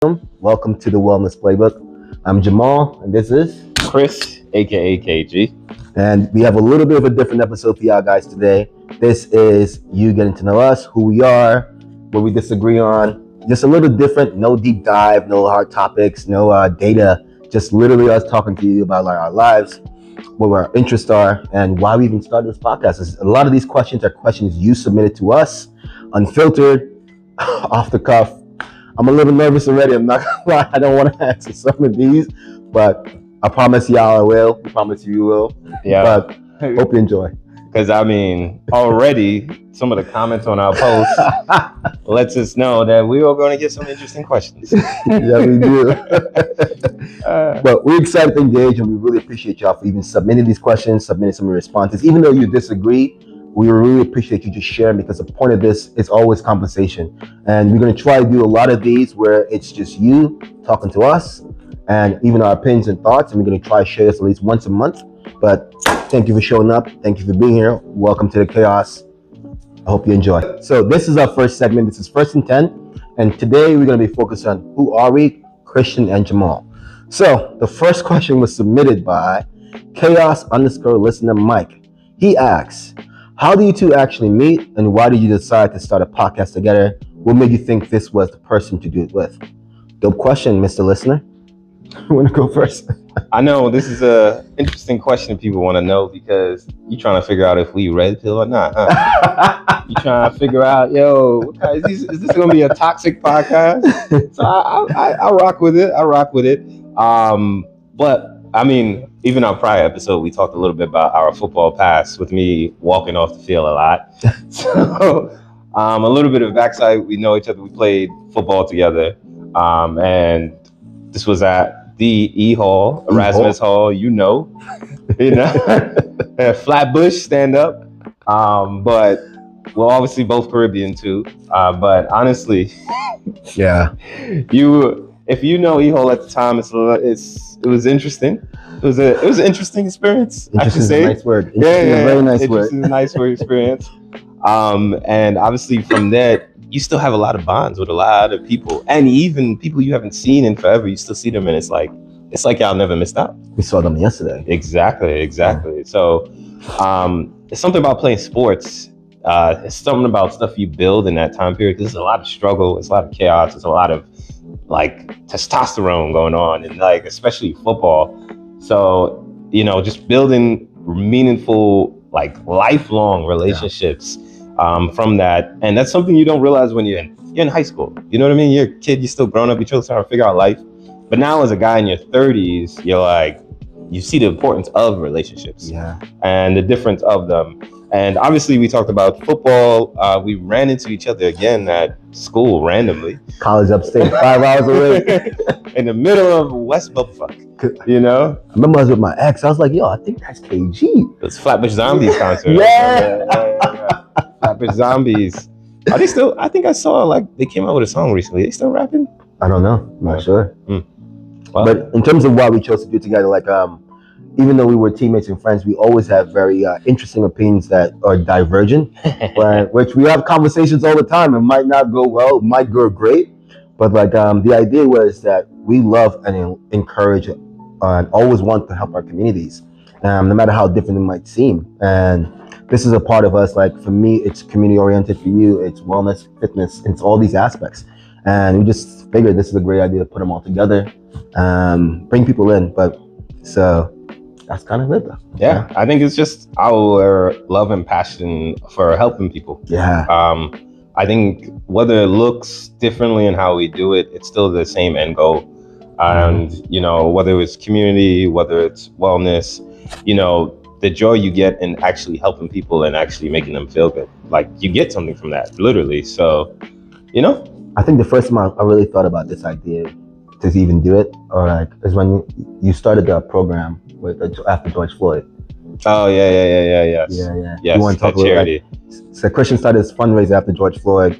Welcome to the Wellness Playbook. I'm Jamal, and this is Chris, aka KG. And we have a little bit of a different episode for y'all guys today. This is you getting to know us, who we are, what we disagree on. Just a little different, no deep dive, no hard topics, no data. Just literally us talking to you about our lives, what our interests are, and why we even started this podcast. A lot of these questions are questions you submitted to us, unfiltered, off the cuff. I'm a little nervous already. I'm not gonna lie. I don't want to answer some of these, but I promise y'all I will. I promise you will. Yeah. But hope you enjoy. Because already some of the comments on our posts lets us know that we are going to get some interesting questions. Yeah, we do. But we're excited to engage, and we really appreciate y'all for even submitting these questions, submitting some of your responses. Even though you disagree, we really appreciate you just sharing, because the point of this is always conversation. And we're going to try to do a lot of these where it's just you talking to us and even our opinions and thoughts. And we're going to try to share this at least once a month. But thank you for showing up. Thank you for being here. Welcome to the chaos. I hope you enjoy. So this is our first segment. This is First and 10. And today we're going to be focused on who are we, Kristian and Jamal. So the first question was submitted by chaos_listener Mike. He asks, how do you two actually meet, and why did you decide to start a podcast together? What made you think this was the person to do it with? Dope question, Mr. Listener. You want to go first? I know this is a interesting question people want to know, because you're trying to figure out if we red pill or not, huh? You trying to figure out, is this going to be a toxic podcast? So I rock with it. But I mean, even our prior episode, we talked a little bit about our football past, with me walking off the field a lot. So a little bit of backside, we know each other. We played football together. And this was at the E-Hall, Erasmus Hall, Flatbush, stand up. But we're obviously both Caribbean too. But honestly, yeah, if you know E-Hall at the time, it was interesting. It was an interesting experience. Interesting is a nice word. Very nice word. Interesting is a nice word experience. And obviously from there, you still have a lot of bonds with a lot of people, and even people you haven't seen in forever. You still see them, and it's like y'all never missed out. We saw them yesterday. Exactly. Yeah. So it's something about playing sports. It's something about stuff you build in that time period, because there's a lot of struggle, it's a lot of chaos, there's a lot of testosterone going on, and especially football. So just building meaningful lifelong relationships from that. And that's something you don't realize when you're in high school. You know what I mean? You're a kid, you're still growing up, you're trying to figure out life. But now as a guy in your 30s, you see the importance of relationships, and the difference of them. And obviously we talked about football. We ran into each other again at school randomly. College upstate, 5 hours away. In the middle of West Bubblefuck, I remember I was with my ex. I was like, yo, I think that's KG. It was Flatbush Zombies concert. Yeah. Flatbush Zombies. Are they still? I think I saw they came out with a song recently. Are they still rapping? I don't know. I'm not sure. Well, but in terms of why we chose to do it together, even though we were teammates and friends, we always have very interesting opinions that are divergent, which we have conversations all the time. It might not go well, it might go great, but the idea was that we love and encourage and always want to help our communities, no matter how different it might seem. And this is a part of us. For me, it's community oriented. For you, it's wellness, fitness, it's all these aspects. And we just figured this is a great idea to put them all together, bring people in. So that's kind of it, though. Yeah, I think it's just our love and passion for helping people. Yeah. I think whether it looks differently in how we do it, it's still the same end goal. And, whether it's community, whether it's wellness, the joy you get in actually helping people and actually making them feel good. You get something from that, literally. So, I think the first time I really thought about this idea to even do it, is when you started the program after George Floyd. Oh, yes. Yeah. Yes, you want to talk about charity? So Kristian started his fundraiser after George Floyd,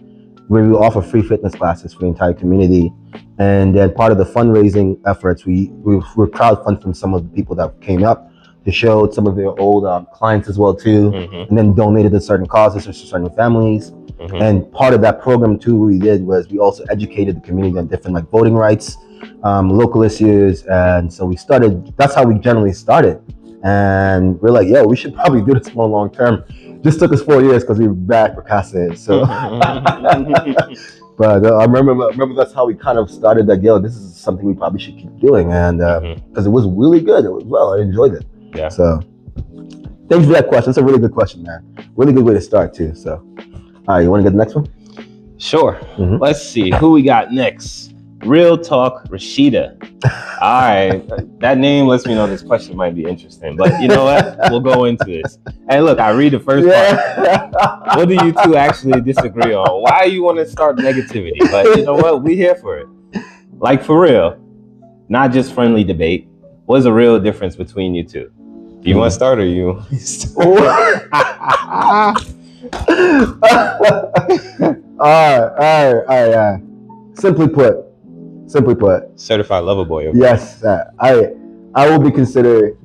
where we offer free fitness classes for the entire community. And then part of the fundraising efforts, we crowdfund from some of the people that came up They showed some of their old clients as well too, and then donated to certain causes or to certain families. And part of that program too, what we did was we also educated the community on different like voting rights, local issues, and so we started. That's how we generally started, and we're like, yo, we should probably do this more long term. Just took us 4 years because we were bad procrastinating. So, but I remember that's how we kind of started that. Yo, this is something we probably should keep doing, and because it was really good. It was I enjoyed it. Yeah. So, thanks for that question. It's a really good question, man. Really good way to start too. So, all right, you want to get the next one? Sure. Let's see who we got next. Real Talk Rashida. All right, that name lets me know this question might be interesting, but you know what? We'll go into this. Hey, look, I read the first part. What do you two actually disagree on? Why you want to start negativity? But you know what? We here for it. Like for real, not just friendly debate. What's the real difference between you two? Do you want to start or you? All right. Simply put. Certified lover boy. Okay. Yes, I will be considered.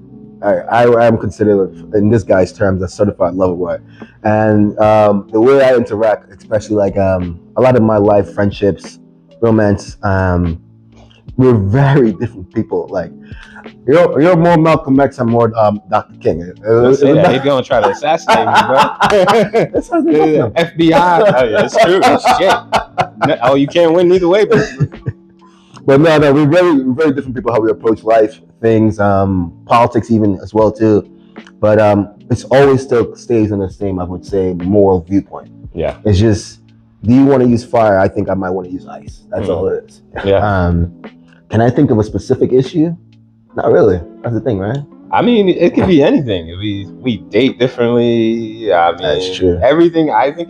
I am considered in this guy's terms a certified lover boy, and the way I interact, especially like a lot of my life friendships, romance, we're very different people. Like you're more Malcolm X, I'm more Dr. King. Don't say that. He's gonna try to assassinate me, bro. FBI. Oh yeah, it's true. Shit. Oh, you can't win either way, bro. But no, we're very different people how we approach life, things, politics even as well too. But it's always still stays in the same, I would say, moral viewpoint. Yeah. It's just, do you want to use fire? I think I might want to use ice. That's all it is. Yeah. Can I think of a specific issue? Not really. That's the thing, right? I mean, it could be anything. We date differently. I mean, that's true. Everything. I think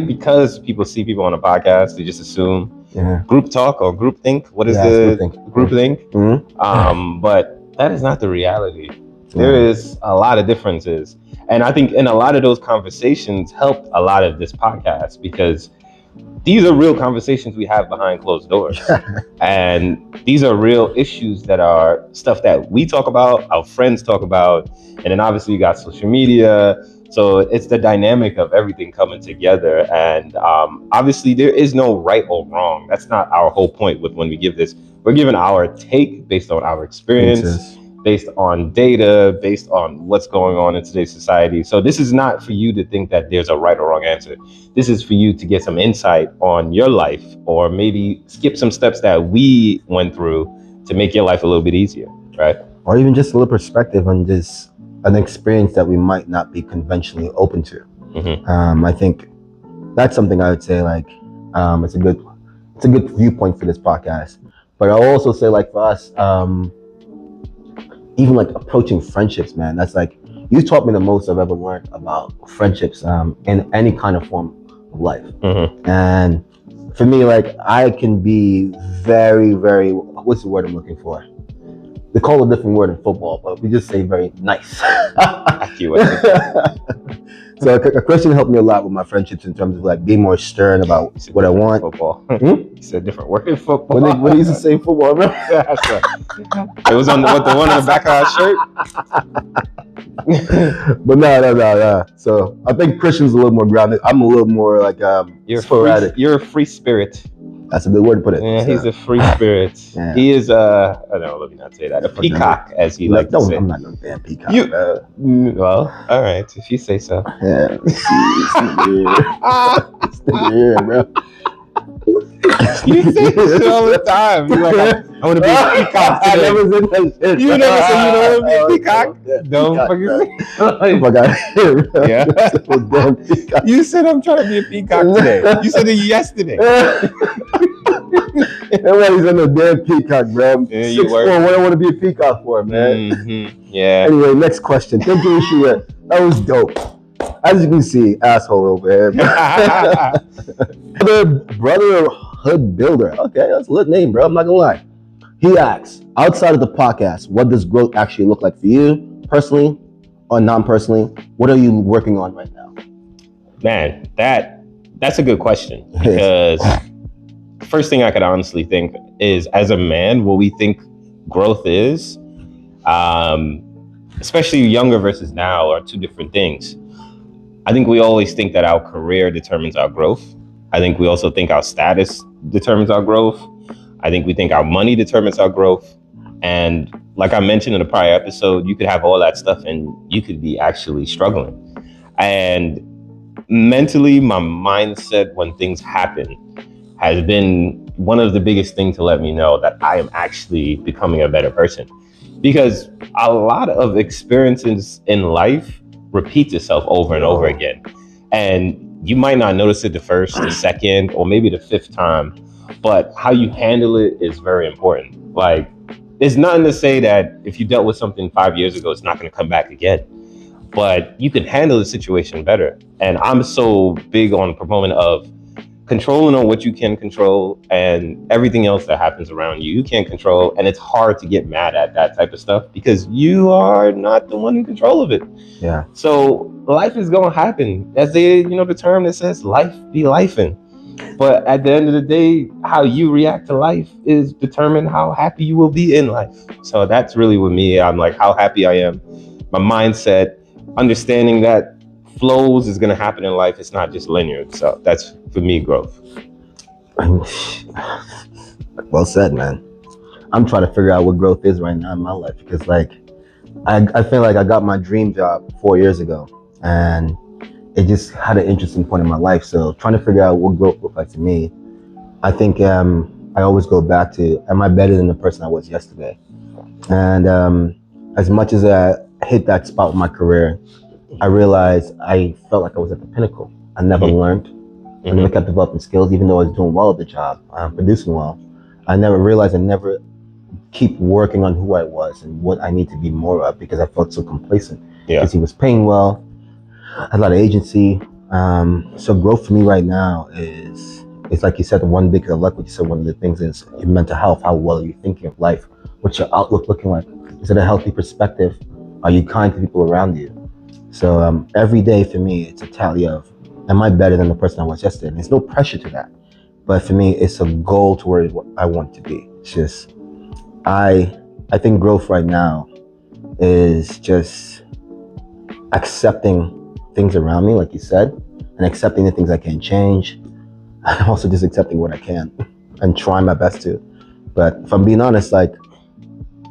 because people see people on a podcast, they just assume group talk or group think. What is group think? But that is not the reality. There is a lot of differences. And I think in a lot of those conversations helped a lot of this podcast because these are real conversations we have behind closed doors. And these are real issues that are stuff that we talk about, our friends talk about. And then obviously you got social media. So it's the dynamic of everything coming together. And obviously there is no right or wrong. That's not our whole point with when we give this. We're giving our take based on our experience, based on data, based on what's going on in today's society. So this is not for you to think that there's a right or wrong answer. This is for you to get some insight on your life or maybe skip some steps that we went through to make your life a little bit easier, right? Or even just a little perspective on just an experience that we might not be conventionally open to. I think that's something I would say like it's a good viewpoint for this podcast. But I'll also say like for us, even like approaching friendships, man, that's like you taught me the most I've ever learned about friendships in any kind of form of life. And for me, like I can be very, very, what's the word I'm looking for? They call a different word in football, but we just say very nice. So Kristian helped me a lot with my friendships in terms of like being more stern about what I want. Football. He said different word in football. When they used to say football, remember? It was on the one on the back of our shirt. But no. So I think Kristian's a little more grounded. I'm a little more like sporadic. You're a free spirit. That's a good word to put it. Yeah, he's a free spirit. Yeah. He is no, let me not say that. A peacock, as he likes to say. I'm not no damn peacock. Well, all right, if you say so. Yeah. It's bro. You say this shit all the time. You're like, I want to be a peacock today. I never said that shit. You never said you don't want to be a peacock? Don't fucking say it. Yeah. You said I'm trying to be a peacock today. You said it yesterday. Nobody's on the damn peacock, bro. Yeah, 6'4", what I want to be a peacock for, man. Yeah. Anyway, next question. Thank you, Rashida. That was dope. As you can see, asshole over here. Brotherhood Builder. Okay, that's a lit name, bro. I'm not gonna lie. He asks, outside of the podcast, what does growth actually look like for you, personally or non-personally? What are you working on right now? Man, that's a good question because first thing I could honestly think is, as a man, what we think growth is especially younger versus now, are two different things. I think we always think that our career determines our growth. I think we also think our status determines our growth. I think we think our money determines our growth. And like I mentioned in a prior episode, you could have all that stuff and you could be actually struggling. And mentally, my mindset when things happen has been one of the biggest things to let me know that I am actually becoming a better person. Because a lot of experiences in life repeats itself over and over again. And you might not notice it the first, the second, or maybe the fifth time, but how you handle it is very important. Like, it's nothing to say that if you dealt with something 5 years ago, it's not going to come back again, but you can handle the situation better. And I'm so big on the proponent of controlling on what you can control, and everything else that happens around you can't control. And it's hard to get mad at that type of stuff because you are not the one in control of it. Yeah. So life is going to happen. As the term that says life be lifing. But at the end of the day, how you react to life is determined how happy you will be in life. So that's really with me. I'm like, how happy I am. My mindset, understanding that flows is going to happen in life. It's not just linear. So that's, for me, growth. Well said, man. I'm trying to figure out what growth is right now in my life because, like, I feel like I got my dream job 4 years ago, and it just had an interesting point in my life. So trying to figure out what growth looks like to me, I think I always go back to, am I better than the person I was yesterday? And as much as I hit that spot with my career, I realized I felt like I was at the pinnacle. I never learned. I never kept developing skills, even though I was doing well at the job, producing well. I never realized I never keep working on who I was and what I need to be more of because I felt so complacent. Because he was paying well, had a lot of agency. So growth for me right now is like you said, one big, I like what you said, one of the things is your mental health. How well are you thinking of life? What's your outlook looking like? Is it a healthy perspective? Are you kind to people around you? So every day for me, it's a tally of, am I better than the person I was yesterday? And there's no pressure to that. But for me, it's a goal to where I want to be. It's just, I think growth right now is just accepting things around me, like you said, and accepting the things I can't change. And also just accepting what I can and trying my best to. But if I'm being honest, like,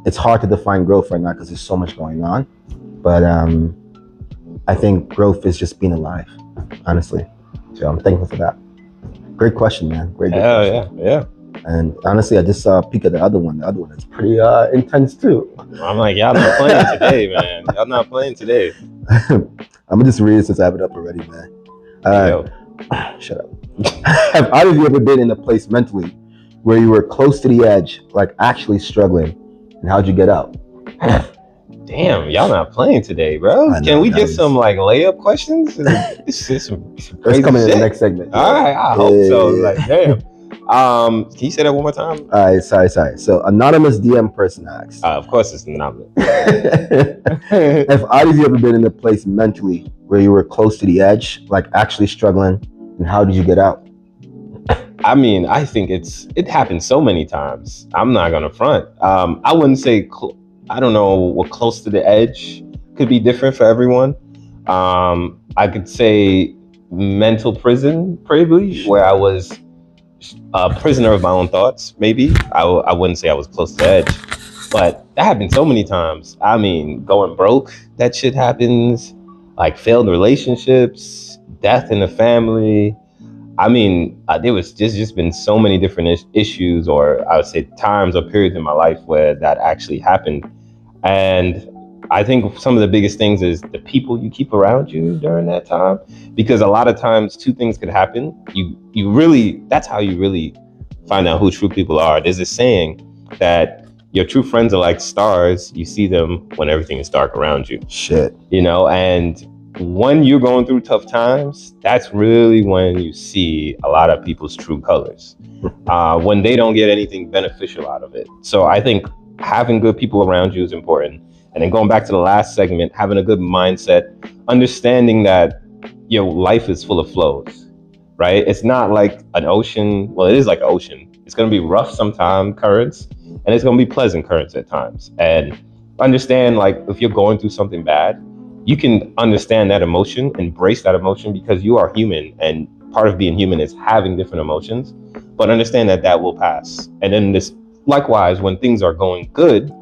it's hard to define growth right now because there's so much going on. But I think growth is just being alive, honestly. So I'm thankful for that. Great question, man. Great question. Yeah. And honestly, I just saw a peek at the other one. The other one is pretty intense too. I'm like, y'all not playing today, man. Y'all not playing today. I'm gonna just read it since I have it up already, man. Shut up. Have either of you ever been in a place mentally where you were close to the edge, like actually struggling, and how'd you get out? Damn, y'all not playing today, bro. Can we get some like layup questions? This is some Let's come in the next segment. All right, I hope so. Like, damn. Can you say that one more time? All right, sorry. So, anonymous DM person asks. Of course, it's anonymous. Have either of you ever been in a place mentally where you were close to the edge, like actually struggling, and how did you get out? I mean, I think it happened so many times. I'm not gonna front. I wouldn't say. I don't know what close to the edge could be different for everyone. I could say mental prison, probably, where I was a prisoner of my own thoughts, maybe. I wouldn't say I was close to the edge, but that happened so many times. I mean, going broke, that shit happens, like failed relationships, death in the family. I mean, there was just been so many different issues, or I would say times or periods in my life where that actually happened. And I think some of the biggest things is the people you keep around you during that time, because a lot of times two things could happen. You really, that's how you really find out who true people are. There's a saying that your true friends are like stars. You see them when everything is dark around you. Shit. And when you're going through tough times, that's really when you see a lot of people's true colors, when they don't get anything beneficial out of it. So I think having good people around you is important. And then going back to the last segment, having a good mindset, understanding that your life is full of flows, right? It's not like an ocean. Well, it is like an ocean. It's going to be rough sometimes, currents, and it's going to be pleasant currents at times. And understand, like, if you're going through something bad, you can understand that emotion, embrace that emotion, because you are human, and part of being human is having different emotions. But understand that that will pass. And then this, likewise, when things are going good,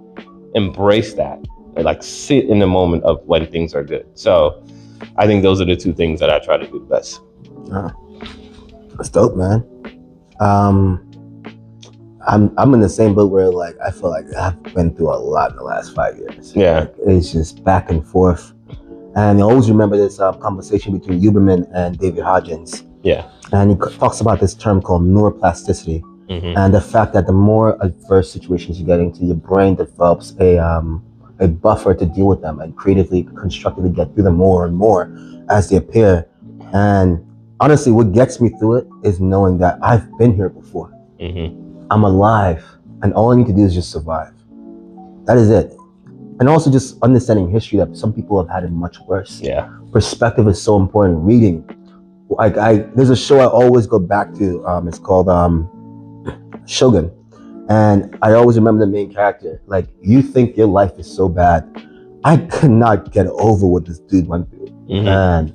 embrace that and like sit in the moment of when things are good. So I think those are the two things that I try to do the best. That's dope, man. I'm in the same boat where like I feel like I've been through a lot in the last 5 years. Yeah. Like, it's just back and forth. And I always remember this conversation between Huberman and David Hodgins. Yeah. And he talks about this term called neuroplasticity. Mm-hmm. And the fact that the more adverse situations you get into, your brain develops a buffer to deal with them and creatively, constructively get through them more and more as they appear. And honestly, what gets me through it is knowing that I've been here before. Mm-hmm. I'm alive, and all I need to do is just survive. That is it. And also just understanding history, that some people have had it much worse. Yeah. Perspective is so important. Reading. Like there's a show I always go back to. It's called Shogun. And I always remember the main character. Like, you think your life is so bad. I could not get over what this dude went through. Mm-hmm. And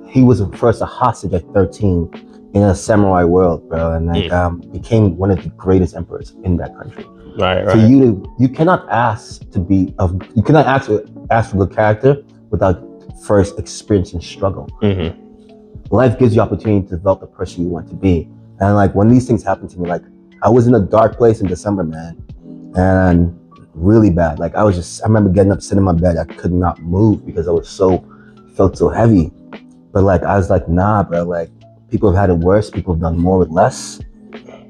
he was first a hostage at 13 in a samurai world, bro, and like became one of the greatest emperors in that country. Right. So you cannot ask for good character without first experiencing struggle. Mm-hmm. Life gives you opportunity to develop the person you want to be. And like when these things happen to me, like I was in a dark place in December, man, and really bad. Like I remember getting up, sitting in my bed, I could not move because I felt so heavy. But like I was like, nah, bro, like people have had it worse, people have done more with less.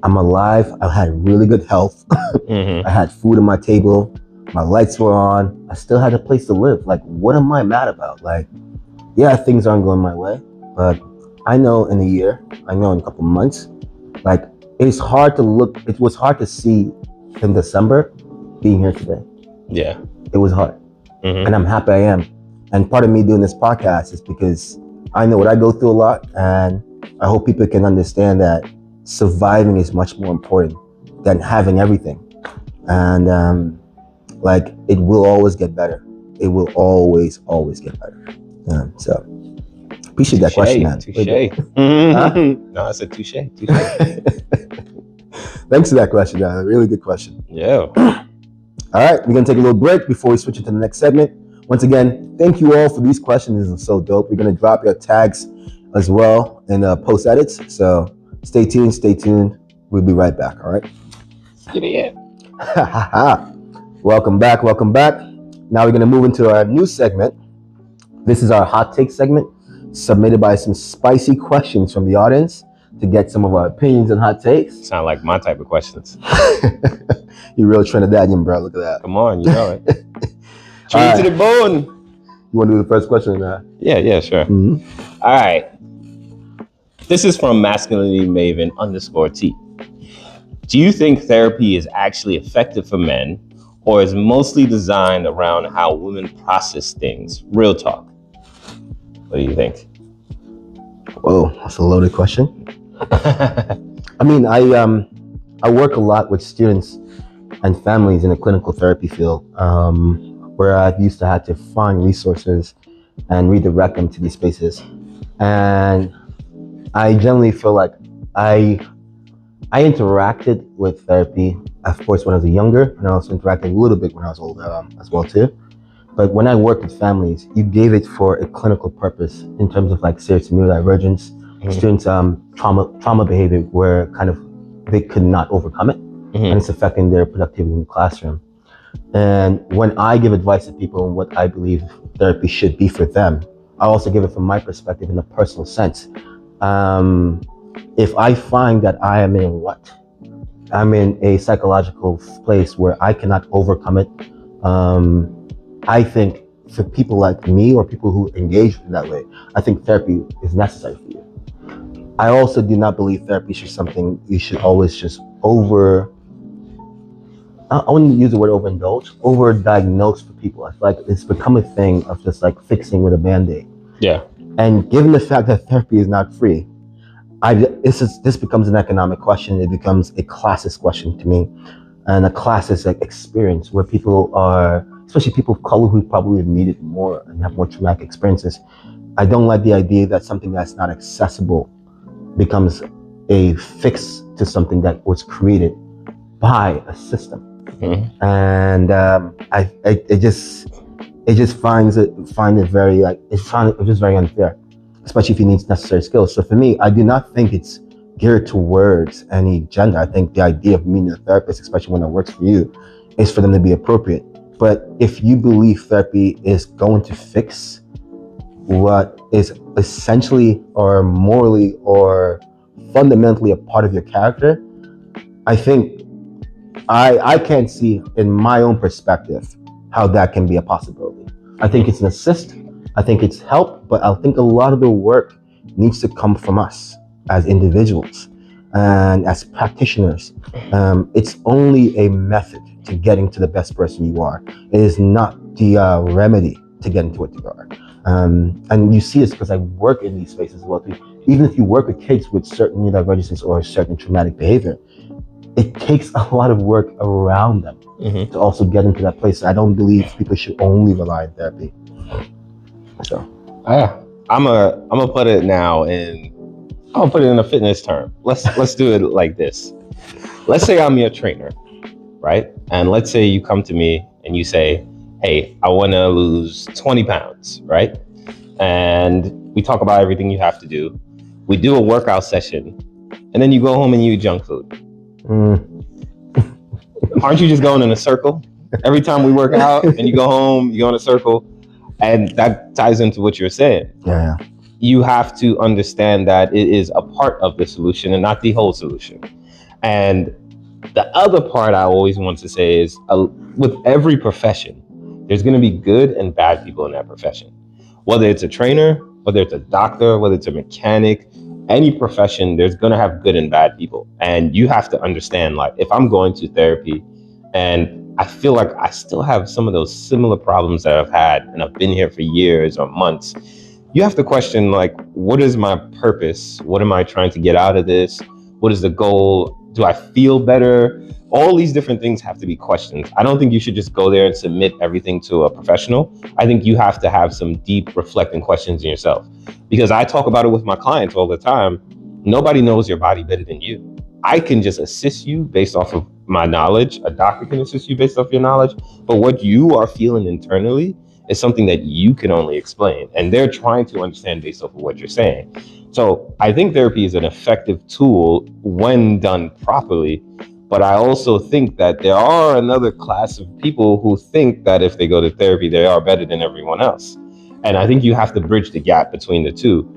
I'm alive, I had really good health. Mm-hmm. I had food on my table, my lights were on, I still had a place to live. Like, what am I mad about? Like, yeah, things aren't going my way, but I know in a year, I know in a couple months, like it was hard to see in December being here today. Yeah. It was hard. Mm-hmm. And I'm happy I am. And part of me doing this podcast is because I know what I go through a lot, and I hope people can understand that surviving is much more important than having everything. And like it will always get better. It will always get better. So appreciate that question, man. Touche. Mm-hmm. No, I said touche. Thanks for that question, man. A really good question. Yeah. All right, we're gonna take a little break before we switch into the next segment. Once again, thank you all for these questions. This is so dope. We're gonna drop your tags as well in post edits. So stay tuned. We'll be right back. All right. Yeah. Welcome back. Now we're gonna move into our new segment. This is our hot take segment, submitted by some spicy questions from the audience to get some of our opinions and hot takes. Sound like my type of questions. You're real Trinidadian, bro. Look at that. Come on, you know it. True to the bone. You want to do the first question? Yeah, sure. Mm-hmm. All right. This is from Masculinity Maven _T. Do you think therapy is actually effective for men, or is mostly designed around how women process things? Real talk. What do you think? Whoa, that's a loaded question. I mean, I work a lot with students and families in the clinical therapy field, where I've used to have to find resources and redirect them to these spaces. And I generally feel like I interacted with therapy, of course, when I was younger, and I also interacted a little bit when I was older as well too. But when I worked with families, you gave it for a clinical purpose in terms of like serious neurodivergence, students' trauma behavior where kind of they could not overcome it, and it's affecting their productivity in the classroom. And when I give advice to people on what I believe therapy should be for them, I also give it from my perspective in a personal sense. If I find that I'm in a psychological place where I cannot overcome it, I think for people like me or people who engage in that way, I think therapy is necessary for you. I also do not believe therapy is something you should always just I wouldn't use the word overdiagnose for people. I feel like it's become a thing of just like fixing with a Band-Aid. Yeah. And given the fact that therapy is not free, this becomes an economic question. It becomes a classist question to me, and a classist experience where people are especially people of color who probably need it more and have more traumatic experiences. I don't like the idea that something that's not accessible becomes a fix to something that was created by a system. And it just finds it very it's just very unfair, especially if he needs necessary skills. So for me, I do not think it's geared towards any gender. I think the idea of meeting a therapist, especially one that works for you, is for them to be appropriate. But if you believe therapy is going to fix what is essentially or morally or fundamentally a part of your character, I think I can't see in my own perspective how that can be a possibility. I think it's an assist, I think it's help, but I think a lot of the work needs to come from us as individuals and as practitioners. It's only a method to getting to the best person you are. It is not the remedy to getting to what you are. And you see this because I work in these spaces as well too. Even if you work with kids with certain neurodivergencies or certain traumatic behavior, it takes a lot of work around them to also get into that place. I don't believe people should only rely on therapy. So, I'm gonna put it now I'll put it in a fitness term. Let's do it like this. Let's say I'm your trainer, right? And let's say you come to me and you say, hey, I want to lose 20 pounds, right? And we talk about everything you have to do. We do a workout session, and then you go home and you eat junk food. Aren't you just going in a circle? Every time we work out and you go home, you go in a circle, and that ties into what you're saying. Yeah. You have to understand that it is a part of the solution and not the whole solution. And the other part I always want to say is with every profession, there's going to be good and bad people in that profession. Whether it's a trainer, whether it's a doctor, whether it's a mechanic, any profession, there's going to have good and bad people. And you have to understand, like, if I'm going to therapy and I feel like I still have some of those similar problems that I've had and I've been here for years or months, you have to question, like, what is my purpose? What am I trying to get out of this? What is the goal? Do I feel better? All these different things have to be questioned. I don't think you should just go there and submit everything to a professional. I think you have to have some deep reflecting questions in yourself, because I talk about it with my clients all the time. Nobody knows your body better than you. I can just assist you based off of my knowledge. A doctor can assist you based off your knowledge, but what you are feeling internally is something that you can only explain, and they're trying to understand based off of what you're saying. So I think therapy is an effective tool when done properly, but I also think that there are another class of people who think that if they go to therapy, they are better than everyone else. And I think you have to bridge the gap between the two.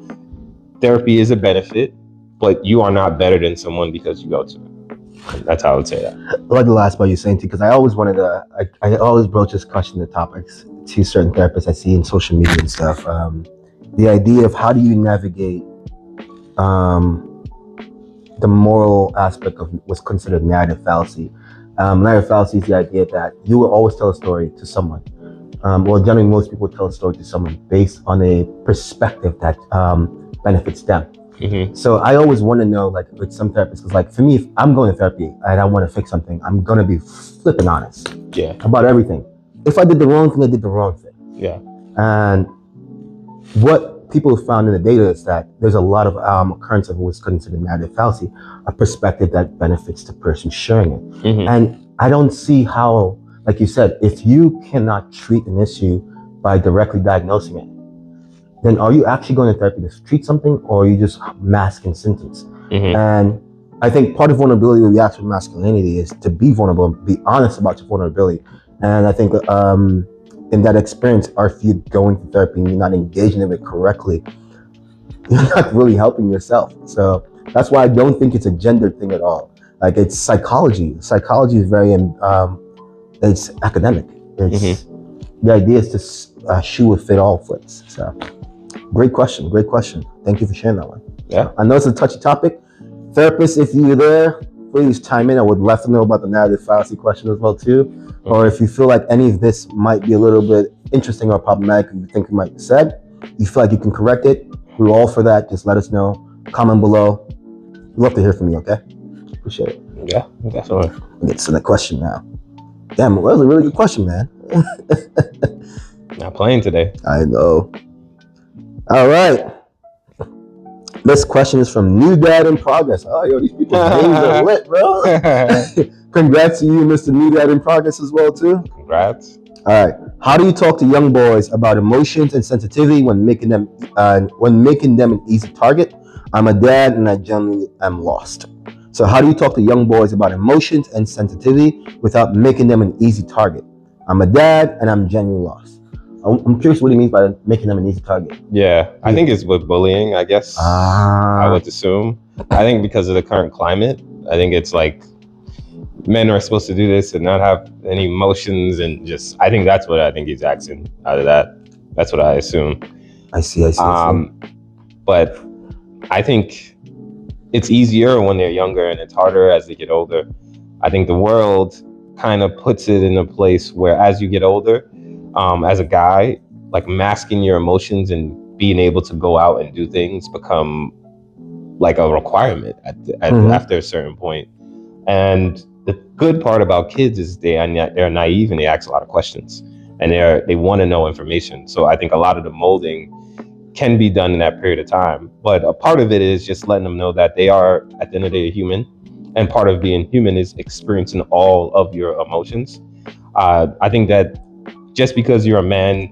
Therapy is a benefit, but you are not better than someone because you go to it. That's how I would say that. I like the last part you're saying too, because I always wanted to, I always broach this question, the topics to certain therapists I see in social media and stuff. The idea of how do you navigate the moral aspect of what's considered narrative fallacy. Narrative fallacy is the idea that you will always tell a story to someone. Well, generally most people tell a story to someone based on a perspective that benefits them. So I always want to know, like, with some therapists, because, like, for me, if I'm going to therapy and I want to fix something, I'm going to be flipping honest about everything. If I did the wrong thing, I did the wrong thing. And what people have found in the data is that there's a lot of occurrence of what's considered narrative fallacy, a perspective that benefits the person sharing it. And I don't see how, like you said, if you cannot treat an issue by directly diagnosing it, then are you actually going to therapy to treat something, or are you just masking symptoms? And I think part of vulnerability with reaction to masculinity is to be vulnerable and be honest about your vulnerability. And I think in that experience, or if you're going to therapy and you're not engaging in it correctly, you're not really helping yourself. So that's why I don't think it's a gender thing at all. Like, it's psychology. Psychology is very, it's academic. It's, the idea is to shoe a fit all fits. So great question. Thank you for sharing that one. I know it's a touchy topic. Therapists, if you're there, please chime in. I would love to know about the narrative fallacy question as well too. Or if you feel like any of this might be a little bit interesting or problematic, you think it might be said, you feel like you can correct it, we're all for that. Just let us know. Comment below. We'd love to hear from you, okay? Appreciate it. Yeah, definitely. We'll get to the question now. Damn, that was a really good question, man. Not playing today. I know. All right. This question is from New Dad in Progress. Oh, yo, these people's names are lit, bro. Congrats to you, Mr. New Dad in Progress, as well, too. Congrats. All right. How do you talk to young boys about emotions and sensitivity when making them an easy target? I'm a dad and I generally am lost. So how do you talk to young boys about emotions and sensitivity without making them an easy target? I'm a dad and I'm genuinely lost. I'm curious what he means by making them an easy target. Yeah, I think it's with bullying, I guess. I would assume. I think because of the current climate, I think it's like men are supposed to do this and not have any emotions, and just, I think that's what I think he's asking out of that. That's what I assume. I see. But I think it's easier when they're younger and it's harder as they get older. I think the world kind of puts it in a place where as you get older, as a guy, like masking your emotions and being able to go out and do things become like a requirement after a certain point. And the good part about kids is they're naive and they ask a lot of questions and they want to know information. So I think a lot of the molding can be done in that period of time. But a part of it is just letting them know that they are, at the end of the day, human. And part of being human is experiencing all of your emotions. I think that just because you're a man,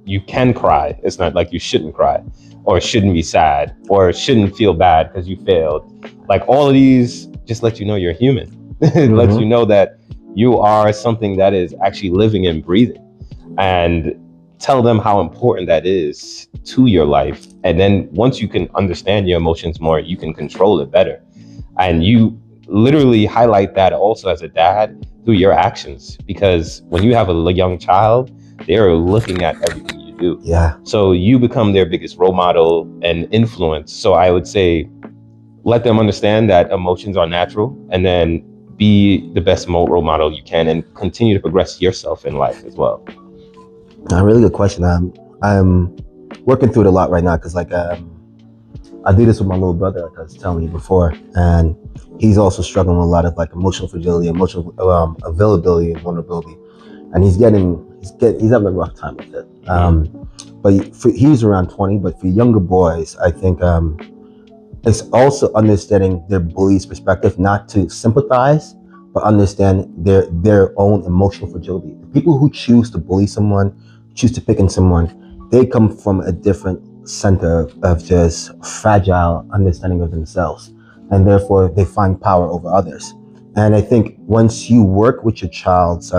you can cry. It's not like you shouldn't cry or shouldn't be sad or shouldn't feel bad because you failed. Like all of these just let you know you're human. It lets you know that you are something that is actually living and breathing, and tell them how important that is to your life. And then once you can understand your emotions more, you can control it better. And you literally highlight that also as a dad through your actions, because when you have a young child, they're looking at everything you do. Yeah. So you become their biggest role model and influence. So I would say, let them understand that emotions are natural, and then be the best role model you can and continue to progress yourself in life as well. A really good question. I'm working through it a lot right now because I do this with my little brother, like I was telling you before, and he's also struggling with a lot of like emotional fragility, emotional availability and vulnerability, and he's having a rough time with it. But he's around 20, but for younger boys, I think it's also understanding their bully's perspective, not to sympathize, but understand their own emotional fragility. The people who choose to bully someone, choose to pick on someone, they come from a different center of just fragile understanding of themselves, and therefore they find power over others. And I think once you work with your child's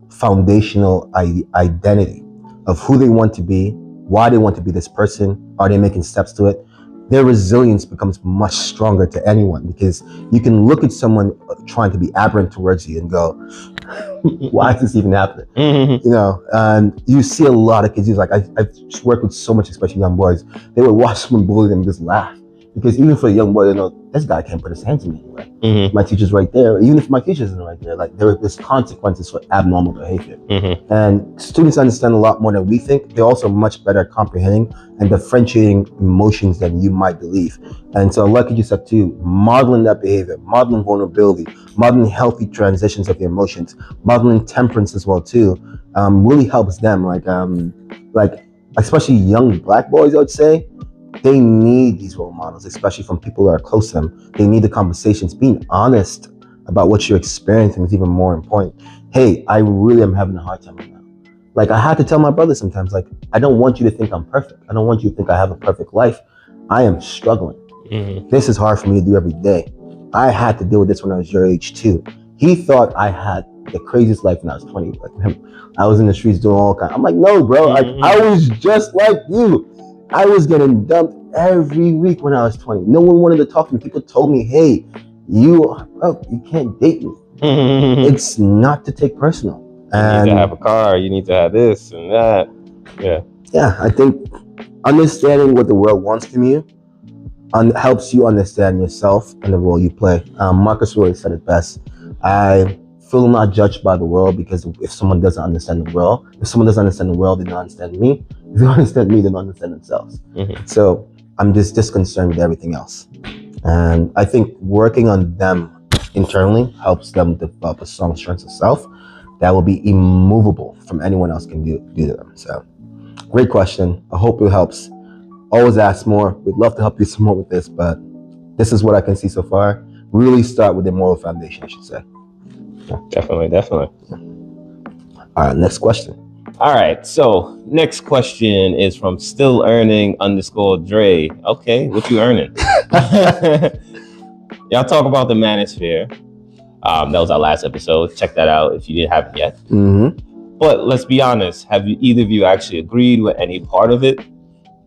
foundational identity of who they want to be, why they want to be this person, are they making steps to it, their resilience becomes much stronger to anyone, because you can look at someone trying to be aberrant towards you and go, why is this even happening? You know, and you see a lot of kids, like I've worked with so much, especially young boys, they would watch someone bully them and just laugh. Because even for a young boy, they know, this guy can't put his hands on me anyway. My teacher's right there. Even if my teacher isn't right there, like there's consequences for abnormal behavior. And students understand a lot more than we think. They're also much better at comprehending and differentiating emotions than you might believe. And so like you just said too, modeling that behavior, modeling vulnerability, modeling healthy transitions of your emotions, modeling temperance as well too, really helps them. Like especially young Black boys, I would say, they need these role models, especially from people who are close to them. They need the conversations. Being honest about what you're experiencing is even more important. Hey, I really am having a hard time right now. Like I had to tell my brother sometimes, like, I don't want you to think I'm perfect. I don't want you to think I have a perfect life. I am struggling. This is hard for me to do every day. I had to deal with this when I was your age too. He thought I had the craziest life when I was 20. Like I was in the streets doing all kinds. I'm like, no, bro. Like I was just like you. I was getting dumped every week when I was 20. No one wanted to talk to me. People told me, hey, you can't date me. It's not to take personal. And you need to have a car, you need to have this and that. Yeah, I think understanding what the world wants from you helps you understand yourself and the role you play. Marcus Aurelius said it best. I feel not judged by the world, because if someone doesn't understand the world, they don't understand me. If they don't understand me, they don't understand themselves. So I'm just concerned with everything else. And I think working on them internally helps them develop a strong sense of self. that will be immovable from anyone else can do to them. So, great question. I hope it helps. Always ask more. We'd love to help you some more with this, but this is what I can see so far. Really start with the moral foundation, I should say. Definitely. All right, next question. All right, so next question is from still earning _Dre. Okay, what you earning? Y'all talk about the manosphere. That was our last episode. Check that out if you haven't yet. Mm-hmm. But let's be honest. Have you either of you actually agreed with any part of it?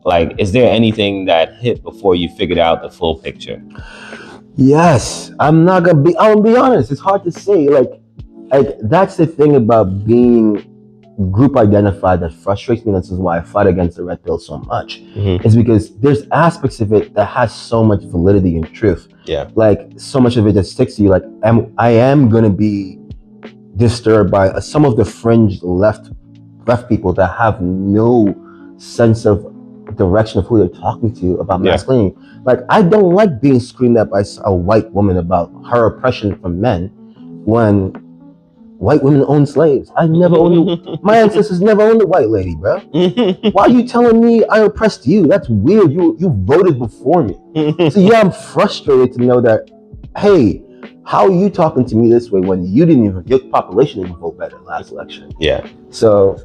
Like, is there anything that hit before you figured out the full picture? Yes, I'm gonna be honest. It's hard to say. Like that's the thing about being group identified that frustrates me. This is why I fight against the red pill so much. Mm-hmm. Is because there's aspects of it that has so much validity and truth. Yeah. Like so much of it that sticks to you. Like I am gonna be disturbed by some of the fringe left people that have no sense of direction of who they're talking to about masculinity. Like I don't like being screamed at by a white woman about her oppression from men when white women own slaves. I never owned my ancestors never owned a white lady, bro. Why are you telling me I oppressed you? That's weird. You voted before me. So yeah, I'm frustrated to know that, hey, how are you talking to me this way when you didn't even, your population didn't vote better last election? Yeah. So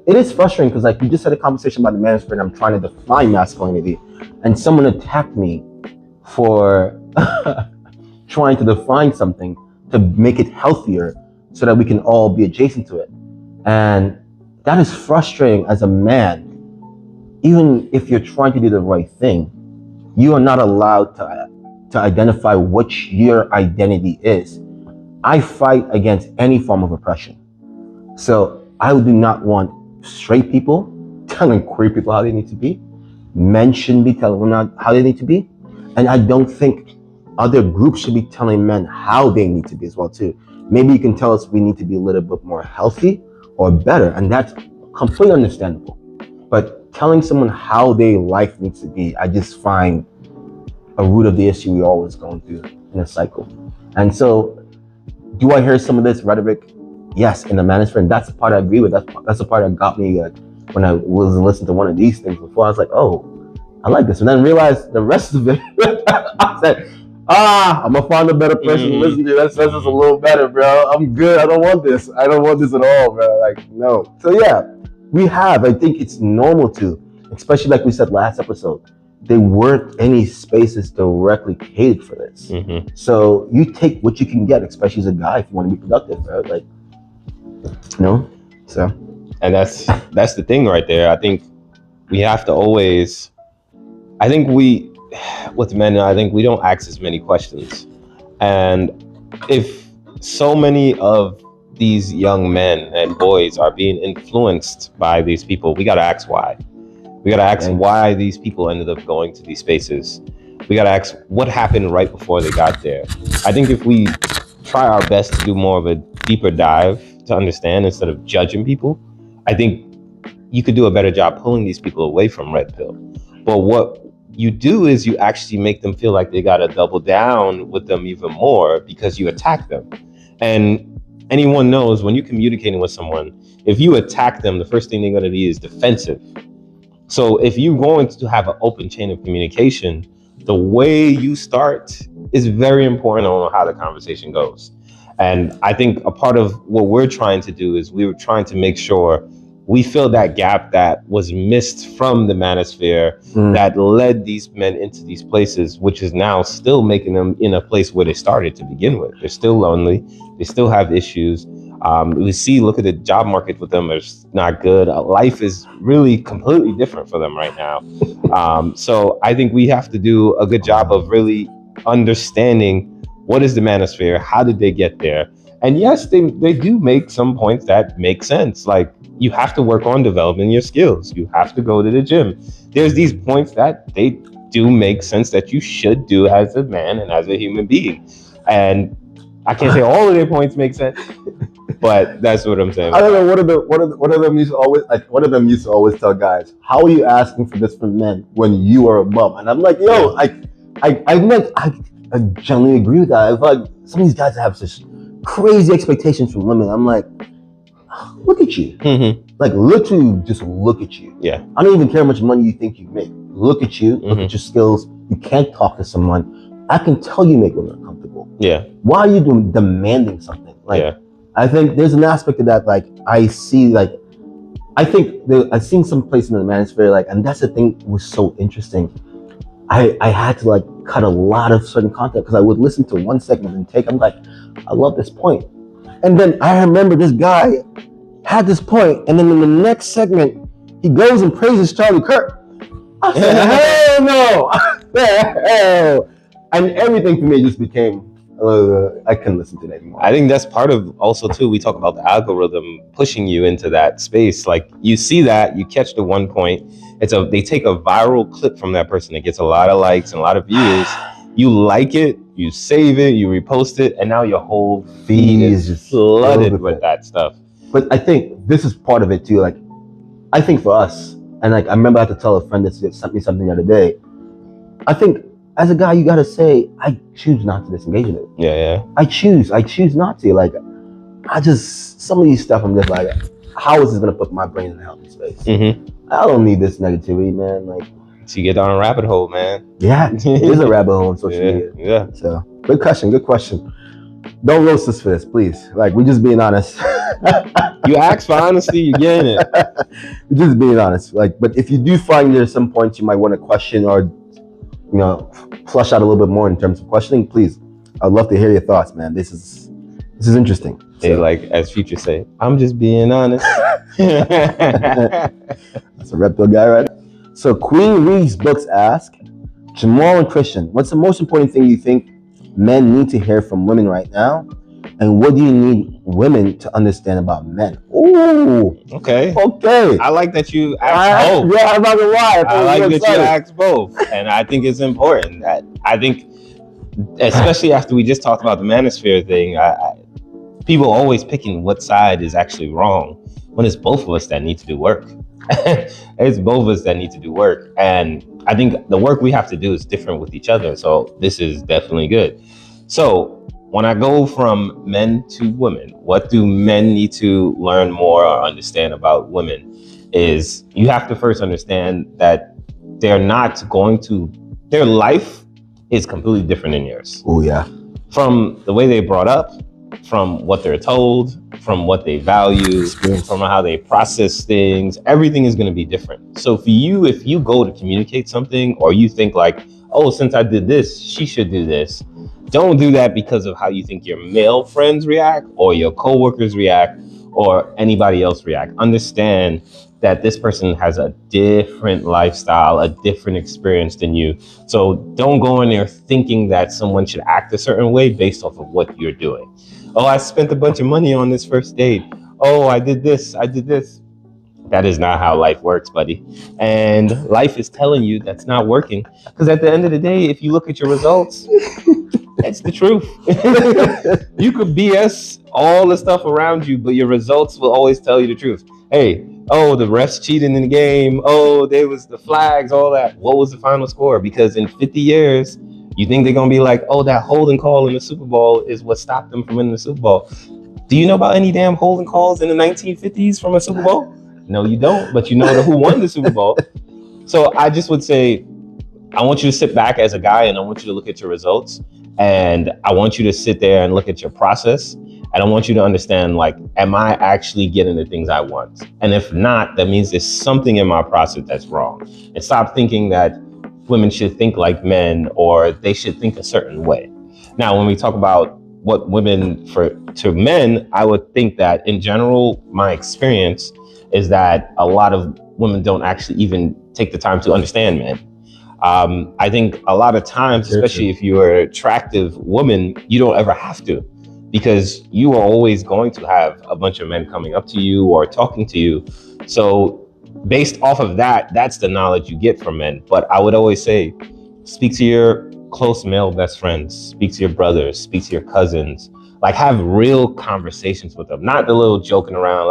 it is frustrating because like you just had a conversation about the manosphere and I'm trying to define masculinity and someone attacked me for trying to define something to make it healthier so that we can all be adjacent to it. And that is frustrating as a man. Even if you're trying to do the right thing, you are not allowed to identify what your identity is. I fight against any form of oppression. So I do not want straight people telling queer people how they need to be. Men shouldn't be telling women how they need to be. And I don't think other groups should be telling men how they need to be as well too. Maybe you can tell us we need to be a little bit more healthy or better, and that's completely understandable. But telling someone how their life needs to be, I just find a root of the issue we're always going through in a cycle. And so, do I hear some of this rhetoric? Yes, in the manosphere, and that's the part I agree with. That's the part that got me when I was listening to one of these things before. I was like, oh, I like this, and then realized the rest of it. I said, I'm gonna find a better person to listen to. That says this a little better, bro. I'm good. I don't want this. I don't want this at all, bro. Like, no. So yeah, I think it's normal to, especially like we said last episode, there weren't any spaces directly catered for this. Mm-hmm. So you take what you can get, especially as a guy, if you want to be productive, bro. Like, so. And that's the thing right there. I think we have to always, with men, I think we don't ask as many questions. And if so many of these young men and boys are being influenced by these people, we got to ask why. We got to ask why these people ended up going to these spaces. We got to ask what happened right before they got there. I think if we try our best to do more of a deeper dive to understand instead of judging people, I think you could do a better job pulling these people away from red pill. But what you do is you actually make them feel like they got to double down with them even more because you attack them. And anyone knows when you're communicating with someone, if you attack them, the first thing they're going to be is defensive. So if you're going to have an open chain of communication, the way you start is very important on how the conversation goes. And I think a part of what we're trying to do is we were trying to make sure we fill that gap that was missed from the manosphere that led these men into these places, which is now still making them in a place where they started to begin with. They're still lonely. They still have issues. Look at the job market with them. It's not good. Life is really completely different for them right now. So I think we have to do a good job of really understanding what is the manosphere, how did they get there? And yes, they do make some points that make sense. Like, you have to work on developing your skills. You have to go to the gym. There's these points that they do make sense that you should do as a man and as a human being. And I can't say all of their points make sense, but that's what I'm saying. I don't know. One of them used to always tell guys, "How are you asking for this from men when you are a bum?" And I'm like, yo, I genuinely agree with that. I feel like some of these guys have such crazy expectations from women. I'm like, look at you. Mm-hmm. Like literally just look at you. Yeah. I don't even care how much money you think you make. Look at you, look at your skills. You can't talk to someone. I can tell you make women uncomfortable. Yeah. Why are you demanding something? Like, yeah. I think there's an aspect of that, like, I've seen some place in the manosphere, like, and that's the thing was so interesting. I had to like cut a lot of certain content because I would listen to one segment and I'm like, I love this point. And then I remember this guy had this point, and then in the next segment, he goes and praises Charlie Kirk. I said, hell no! Hell. And everything for me just became, I couldn't listen to it anymore. I think that's part of also too, we talk about the algorithm pushing you into that space. Like you see that, you catch the one point, they take a viral clip from that person that gets a lot of likes and a lot of views. You like it, you save it, you repost it, and now your whole feed is just flooded with that stuff. But I think this is part of it too. Like, I think for us, and like I remember I had to tell a friend that sent me something the other day. I think as a guy, you gotta say, I choose not to disengage in it. Yeah. I choose not to. Like, some of these stuff, I'm just like, how is this gonna put my brain in a healthy space? Mm-hmm. I don't need this negativity, man. Like, so you get down a rabbit hole, man. Yeah, it is a rabbit hole on social media. Yeah. So, good question. Don't roast us for this, please. Like, we're just being honest. You ask for honesty, you're getting it. We're just being honest. Like, but if you do find there's some points you might want to question or, flush out a little bit more in terms of questioning, please. I'd love to hear your thoughts, man. This is interesting. Hey, like as Future say, I'm just being honest. That's a Red Pill guy, right? So Queen Reeves Books ask, Jamal and Kristian, what's the most important thing you think men need to hear from women right now? And what do you need women to understand about men? Ooh. Okay. I like that you asked both. Yeah, I'm not gonna lie. I like that you asked both. And I think it's important. I think, especially after we just talked about the manosphere thing, people always picking what side is actually wrong when it's both of us that need to do work. It's both of us that need to do work. And I think the work we have to do is different with each other. So this is definitely good. So when I go from men to women, what do men need to learn more or understand about women is you have to first understand that their life is completely different than yours. Oh yeah. From the way they brought up, from what they're told, from what they value, from how they process things, everything is going to be different. So for you, if you go to communicate something or you think like, oh, since I did this, she should do this. Don't do that because of how you think your male friends react or your coworkers react or anybody else react. Understand that this person has a different lifestyle, a different experience than you. So don't go in there thinking that someone should act a certain way based off of what you're doing. Oh, I spent a bunch of money on this first date. Oh, I did this. That is not how life works, buddy. And life is telling you that's not working. Because at the end of the day, if you look at your results, it's the truth. You could BS all the stuff around you, but your results will always tell you the truth. Hey, oh, the refs cheating in the game. Oh, there was the flags, all that. What was the final score? Because in 50 years, you think they're going to be like, oh, that holding call in the Super Bowl is what stopped them from winning the Super Bowl. Do you know about any damn holding calls in the 1950s from a Super Bowl? No, you don't, but you know who won the Super Bowl. So I just would say, I want you to sit back as a guy and I want you to look at your results. And I want you to sit there and look at your process. And I want you to understand, like, am I actually getting the things I want? And if not, that means there's something in my process that's wrong. And stop thinking that women should think like men or they should think a certain way. Now, when we talk about what women to men, I would think that in general, my experience is that a lot of women don't actually even take the time to understand men. I think a lot of times, especially if you're an attractive woman, you don't ever have to, because you are always going to have a bunch of men coming up to you or talking to you. So based off of that, that's the knowledge you get from men. But I would always say, speak to your close male best friends, speak to your brothers, speak to your cousins, like have real conversations with them, not the little joking around,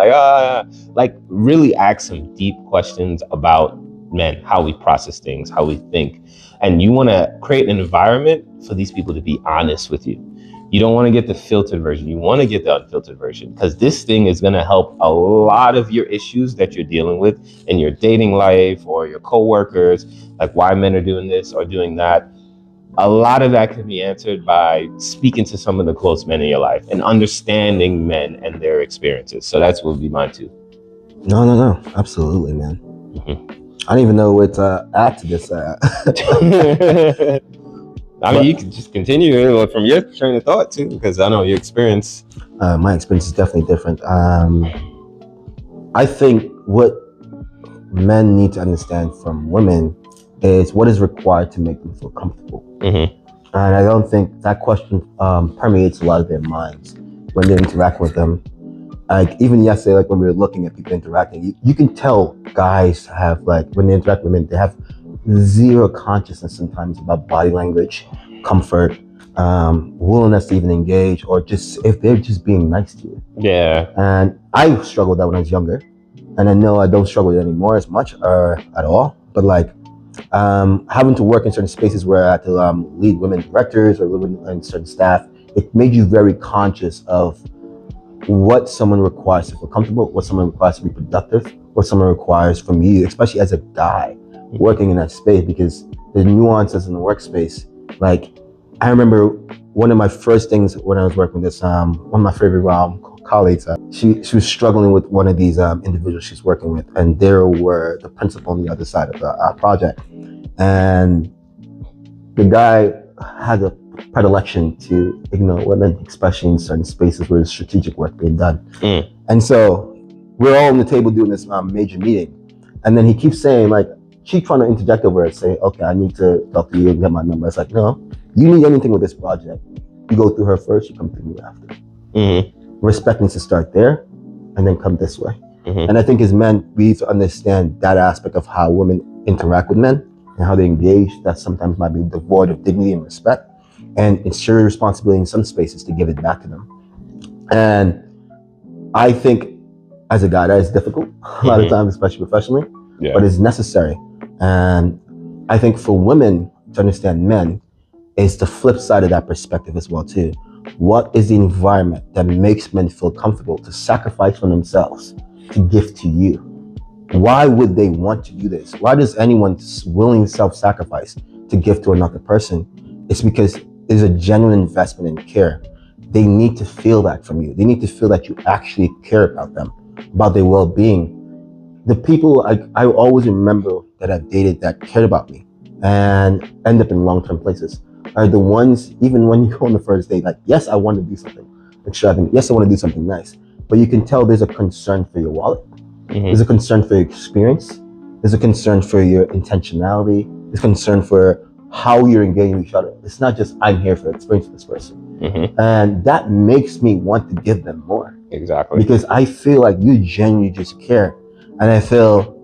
like really ask some deep questions about men, how we process things, how we think. And you want to create an environment for these people to be honest with you. You don't want to get the filtered version. You want to get the unfiltered version, because this thing is going to help a lot of your issues that you're dealing with in your dating life or your coworkers, like why men are doing this or doing that. A lot of that can be answered by speaking to some of the close men in your life and understanding men and their experiences. So that's what would be mine too. No. Absolutely, man. Mm-hmm. I don't even know what to add to this. I mean, you can just continue from your train of thought too, because I know your experience. My experience is definitely different. I think what men need to understand from women is what is required to make them feel comfortable. Mm-hmm. And I don't think that question permeates a lot of their minds when they interact with them. Like even yesterday, like when we were looking at people interacting, you can tell guys have, like, when they interact with women, they have zero consciousness sometimes about body language, comfort, willingness to even engage, or just if they're just being nice to you. Yeah. And I struggled with that when I was younger, and I know I don't struggle with it anymore as much or at all. But like having to work in certain spaces where I had to lead women directors or lead in certain staff, it made you very conscious of what someone requires to feel comfortable, what someone requires to be productive, what someone requires from you, especially as a guy working in that space, because there's nuances in the workspace. Like I remember one of my first things when I was working with this, one of my favorite colleagues, she was struggling with one of these individuals she's working with, and there were the principal on the other side of the project, and the guy had a predilection to ignore women, especially in certain spaces where there's strategic work being done. And so we're all on the table doing this major meeting, and then he keeps saying, like, she's trying to interject over it, say, okay, I need to talk to you and get my number. It's like, no, you need anything with this project, you go through her first, you come through me after. Mm-hmm. Respect needs to start there and then come this way. Mm-hmm. And I think as men, we need to understand that aspect of how women interact with men and how they engage, that sometimes might be devoid of dignity and respect. And it's your responsibility in some spaces to give it back to them. And I think as a guy, that is difficult a lot of times, especially professionally, but it's necessary. And I think for women to understand men is the flip side of that perspective as well too. What is the environment that makes men feel comfortable to sacrifice for themselves to give to you? Why would they want to do this? Why does anyone willing self-sacrifice to give to another person? It's because there's a genuine investment in care. They need to feel that from you. They need to feel that you actually care about them, about their well-being. The people I always remember that I've dated that cared about me and end up in long-term places are the ones, even when you go on the first date, like, yes, I want to do something extravagant. Yes, I want to do something nice. But you can tell there's a concern for your wallet. Mm-hmm. There's a concern for your experience. There's a concern for your intentionality. There's a concern for how you're engaging with each other. It's not just, I'm here for the experience of this person. Mm-hmm. And that makes me want to give them more. Exactly. Because I feel like you genuinely just care. And I feel,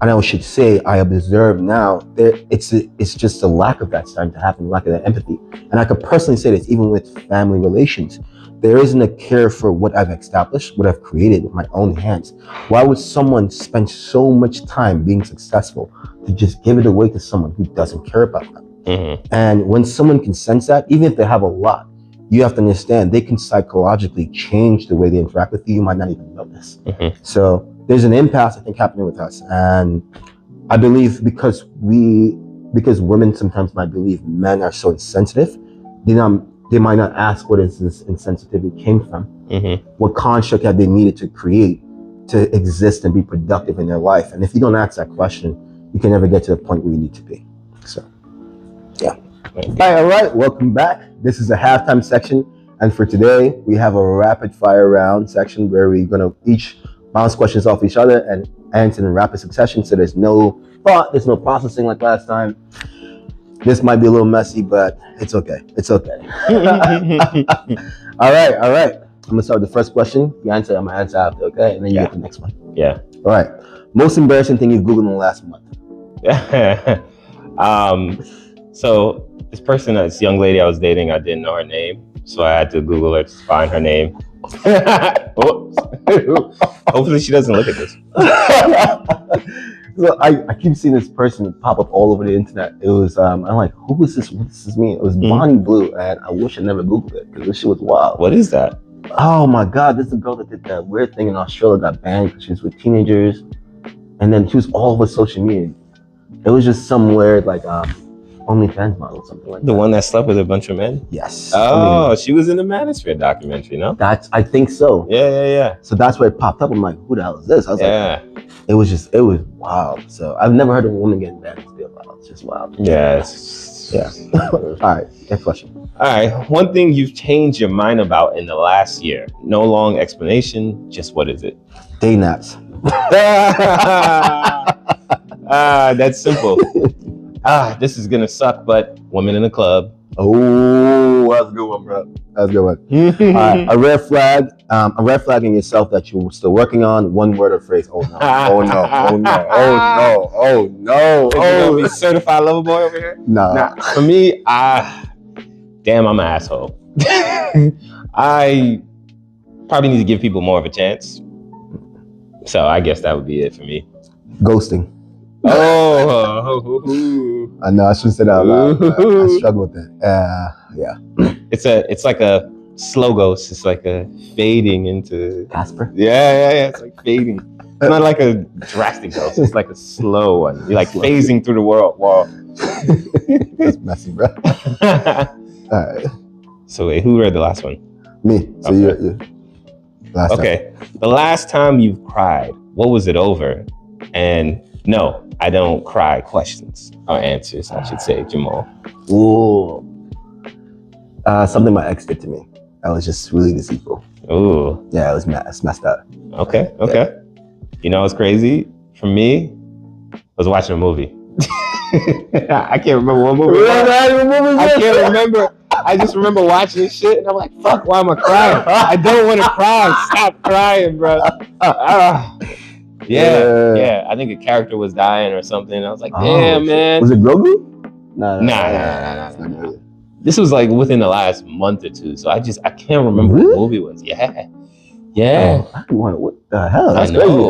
and I should say, I observe now, it's just a lack of that starting to happen, lack of that empathy. And I could personally say this, even with family relations, there isn't a care for what I've established, what I've created with my own hands. Why would someone spend so much time being successful to just give it away to someone who doesn't care about them? Mm-hmm. And when someone can sense that, even if they have a lot, you have to understand they can psychologically change the way they interact with you. You might not even notice. Mm-hmm. So there's an impasse, I think, happening with us. And I believe because women sometimes might believe men are so insensitive, they might not ask where this insensitivity came from. Mm-hmm. What construct have they needed to create to exist and be productive in their life? And if you don't ask that question, you can never get to the point where you need to be. So, yeah. All right, welcome back. This is a halftime section. And for today, we have a rapid fire round section where we're gonna each bounce questions off each other and answer in rapid succession. So there's no thought, there's no processing like last time. This might be a little messy, but it's okay. It's okay. All right. I'm gonna start with the first question. You answer, I'm gonna answer after, okay? And then you get the next one. Yeah. All right. Most embarrassing thing you've Googled in the last month? So this person, this young lady I was dating, I didn't know her name. So I had to Google her to find her name. Hopefully she doesn't look at this. So I keep seeing this person pop up all over the internet. It was I'm like, who is this? What does this mean? It was Bonnie Blue, and I wish I never Googled it because this shit was wild. What is that? Oh my God, this is a girl that did that weird thing in Australia, got banned because she was with teenagers, and then she was all over social media. It was just some weird like OnlyFans model or something like that. The one that slept with a bunch of men? Yes. Oh, she was in the Manosphere documentary, no? I think so. Yeah. So that's where it popped up. I'm like, who the hell is this? I was like, it was wild. So I've never heard of a woman getting banned. It's just wild. Yeah. All right, next question. All right, one thing you've changed your mind about in the last year. No long explanation, just what is it? Day naps. That's simple. This is gonna suck, but women in the club. Oh, that's a good one, bro. That's a good one. All right, a red flag. A red flag in yourself that you're still working on. One word or phrase. Oh no. Oh no. Oh no. Oh no. Oh no. Is it gonna be certified lover boy over here? Nah. For me, damn, I'm an asshole. I probably need to give people more of a chance. So I guess that would be it for me. Ghosting. Oh, I know I shouldn't say that out loud. I struggle with it. Yeah. It's like a slow ghost. It's like a fading into Casper. Yeah. It's like fading. It's not like a drastic ghost. It's like a slow one. You're like phasing through the wall. That's messy, bro. All right. So wait, who read the last one? Me. So okay. you. Last okay. Time. The last time you've cried, what was it over? And no, I don't cry questions or answers, I should say, Jamal. Ooh. Something my ex did to me. I was just really deceitful. Ooh. Yeah, it's messed up. Okay. Yeah. You know what's crazy? For me, I was watching a movie. I can't remember what movie. I can't remember. I just remember watching this shit and I'm like, fuck, why am I crying? I don't want to cry. Stop crying, bro. Yeah. I think a character was dying or something. I was like, damn, man. Was it Grogu? Nah. This was like within the last month or two. So I can't remember what the movie was. Yeah. What the hell? That's crazy.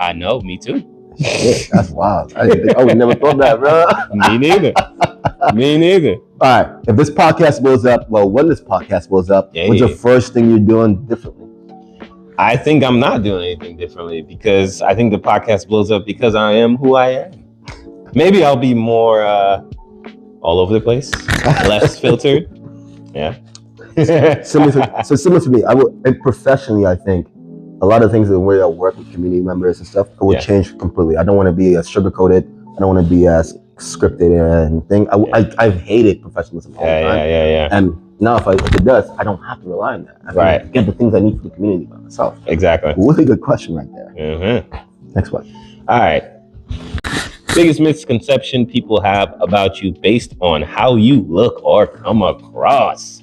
I know. Me too. Shit, that's wild. I would never thought that, bro. Me neither. All right. If this podcast blows up, when this podcast blows up, what's the first thing you're doing differently? I think I'm not doing anything differently because I think the podcast blows up because I am who I am. Maybe I'll be more all over the place, less filtered. Yeah. Similar to me, and professionally, I think a lot of things the way I work with community members and stuff, I would change completely. I don't want to be as sugar-coated. I don't want to be as scripted and thing. I've hated professionalism all the time. Yeah. And now if it does, I don't have to rely on that. I can get the things I need for the community by myself. Exactly. Really good question right there. Mm-hmm. Next one. All right. Biggest misconception people have about you based on how you look or come across.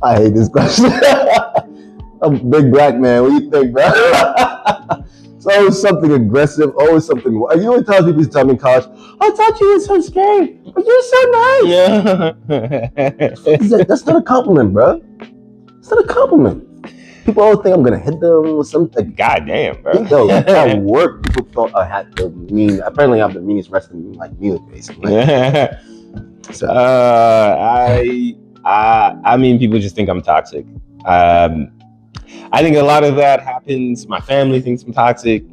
I hate this question. I'm a big black man. What do you think, bro? It's always something aggressive, always something. You know what times people tell me in college, I thought you were so scary, but you're so nice. Yeah. That's not a compliment, bro. It's not a compliment. People always think I'm gonna hit them or something. Goddamn, bro. Yo, at work, people thought I had the mean. Apparently, I have the meanest resting like music, basically. So. I mean, people just think I'm toxic. I think a lot of that happens. My family thinks I'm toxic.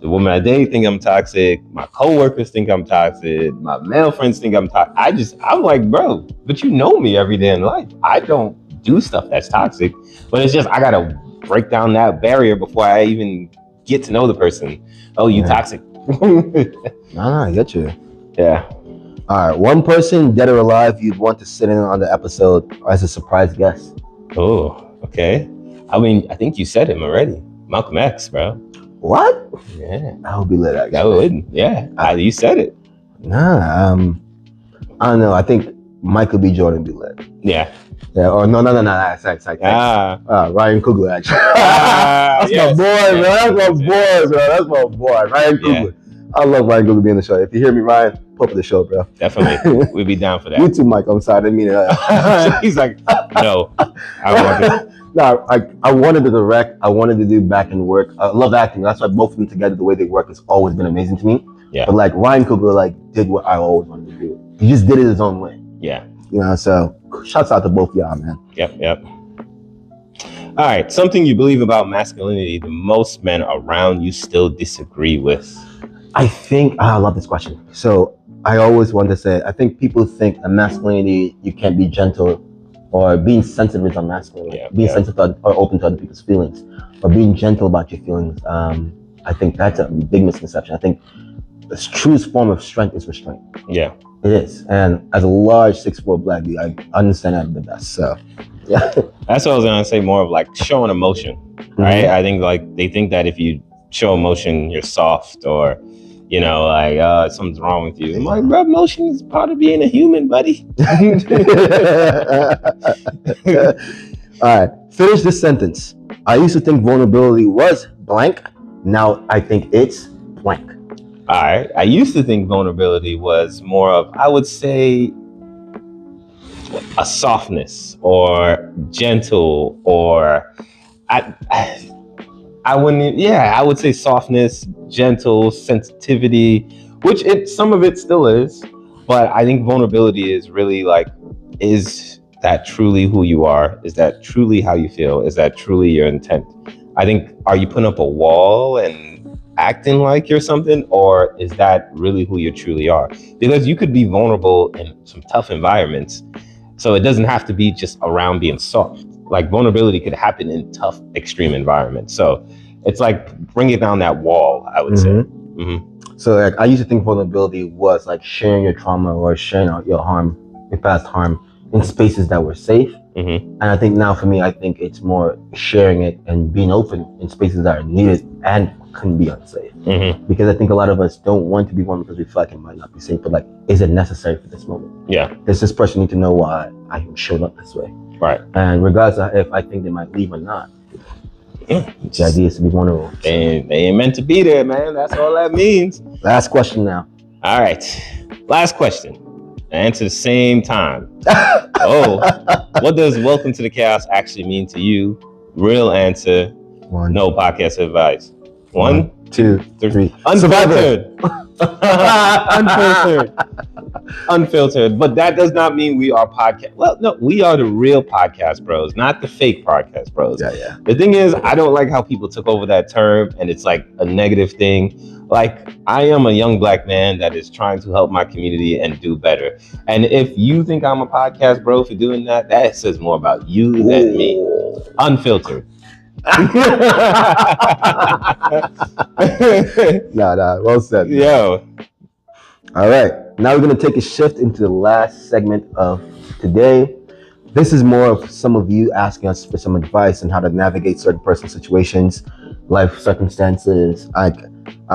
The women I date think I'm toxic. My coworkers think I'm toxic. My male friends think I'm toxic. I'm like, bro, but you know me every day in life. I don't do stuff that's toxic, but it's just I gotta break down that barrier before I even get to know the person. Oh, you toxic? I get you. Yeah. All right, one person, dead or alive, you'd want to sit in on the episode as a surprise guest. Oh, okay. I mean, I think you said him already. Malcolm X, bro. What? Yeah. I would be lit, actually. I wouldn't. Yeah. You said it. Nah. I don't know. I think Michael B. Jordan would be lit. Yeah. Yeah. Or no. That's Ryan Coogler, actually. That's yes, my boy, man. That's my boy. Ryan Coogler. I love Ryan Coogler being on the show. If you hear me, Ryan, put up the show, bro. Definitely. We'd be down for that. You too, Mike. I'm sorry. I didn't mean it. He's like, no. I want it. No, I wanted to direct. I wanted to do back end work. I love acting. That's why both of them together, the way they work, has always been amazing to me. Yeah. But like Ryan Coogler, like did what I always wanted to do. He just did it his own way. Yeah. You know, so shouts out to both y'all, man. Yep. All right. Something you believe about masculinity the most men around you still disagree with. I think I love this question. So I always want to say, I think people think a masculinity, you can't be gentle, or being sensitive is unmasculine. Being sensitive or open to other people's feelings, or being gentle about your feelings. I think that's a big misconception. I think the truest form of strength is restraint. Yeah. It is. And as a large 6'4" black dude, I understand that the best. So yeah. That's what I was gonna say, more of like showing emotion. Right? I think like they think that if you show emotion, you're soft, or you know, like something's wrong with you. I'm like, bro, emotion is part of being a human, buddy. All right, finish this sentence. I used to think vulnerability was blank. Now I think it's blank. All right, I used to think vulnerability was more of, I would say, a softness or gentle, or I wouldn't, I would say softness, gentle, sensitivity, which some of it still is, but I think vulnerability is really like, is that truly who you are? Is that truly how you feel? Is that truly your intent? I think, are you putting up a wall and acting like you're something, or is that really who you truly are? Because you could be vulnerable in some tough environments, so it doesn't have to be just around being soft. Like vulnerability could happen in tough, extreme environments. So it's like bringing down that wall, I would say. Mm-hmm. So like, I used to think vulnerability was like sharing your trauma or sharing your harm, your past harm, in spaces that were safe. And I think now for me, I think it's more sharing it and being open in spaces that are needed and can be unsafe. Because I think a lot of us don't want to be vulnerable because we feel like it might not be safe, but like, is it necessary for this moment? Yeah. Does this person need to know why I showed up this way? Right. And regardless of if I think they might leave or not, the idea is to be vulnerable. They ain't meant to be there, man. That's all that means. Last question now. All right. Last question. Answer the same time. What does welcome to the chaos actually mean to you? Real answer. One. No podcast advice. One, 2, 3. Unfiltered. Unfiltered. But that does not mean we are podcast. Well, no, we are the real podcast bros, not the fake podcast bros. Yeah. The thing is, I don't like how people took over that term and it's like a negative thing. Like, I am a young black man that is trying to help my community and do better. And if you think I'm a podcast bro for doing that, that says more about you than me. Unfiltered. Nah, well said. Yo. All right, now we're gonna take a shift into the last segment of today. This is more of some of you asking us for some advice on how to navigate certain personal situations, life circumstances. I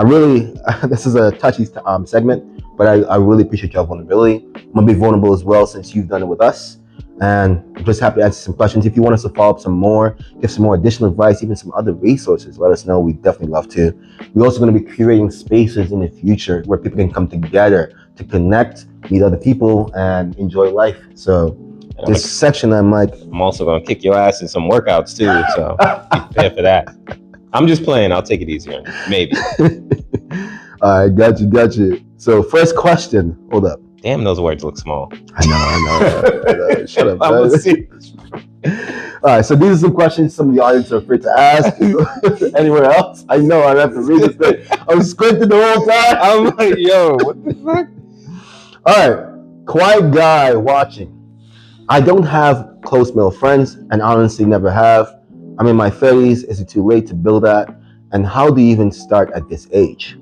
really, this is a touchy segment, but I really appreciate your vulnerability. I'm gonna be vulnerable as well since you've done it with us. And I'm just happy to answer some questions. If you want us to follow up some more, give some more additional advice, even some other resources, let us know. We'd definitely love to. We're also going to be curating spaces in the future where people can come together to connect, meet other people, and enjoy life. So this section, I'm also going to kick your ass in some workouts too. So be prepared for that. I'm just playing. I'll take it easy on you. Maybe. All right, got you. So first question. Hold up. Damn, those words look small. I know. Shut up. All right, so these are some questions some of the audience are afraid to ask. Anywhere else? I know I have to read this thing. I was squinting the whole time. I'm like, yo, what the fuck? All right, quiet guy watching. I don't have close male friends, and honestly never have. I'm in my 30s. Is it too late to build that? And how do you even start at this age?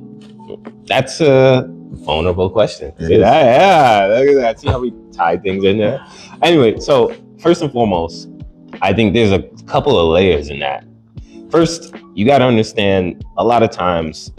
That's a vulnerable question. See that? Yeah, look at that. See how we tie things in there? Anyway, so first and foremost, I think there's a couple of layers in that. First, you got to understand a lot of times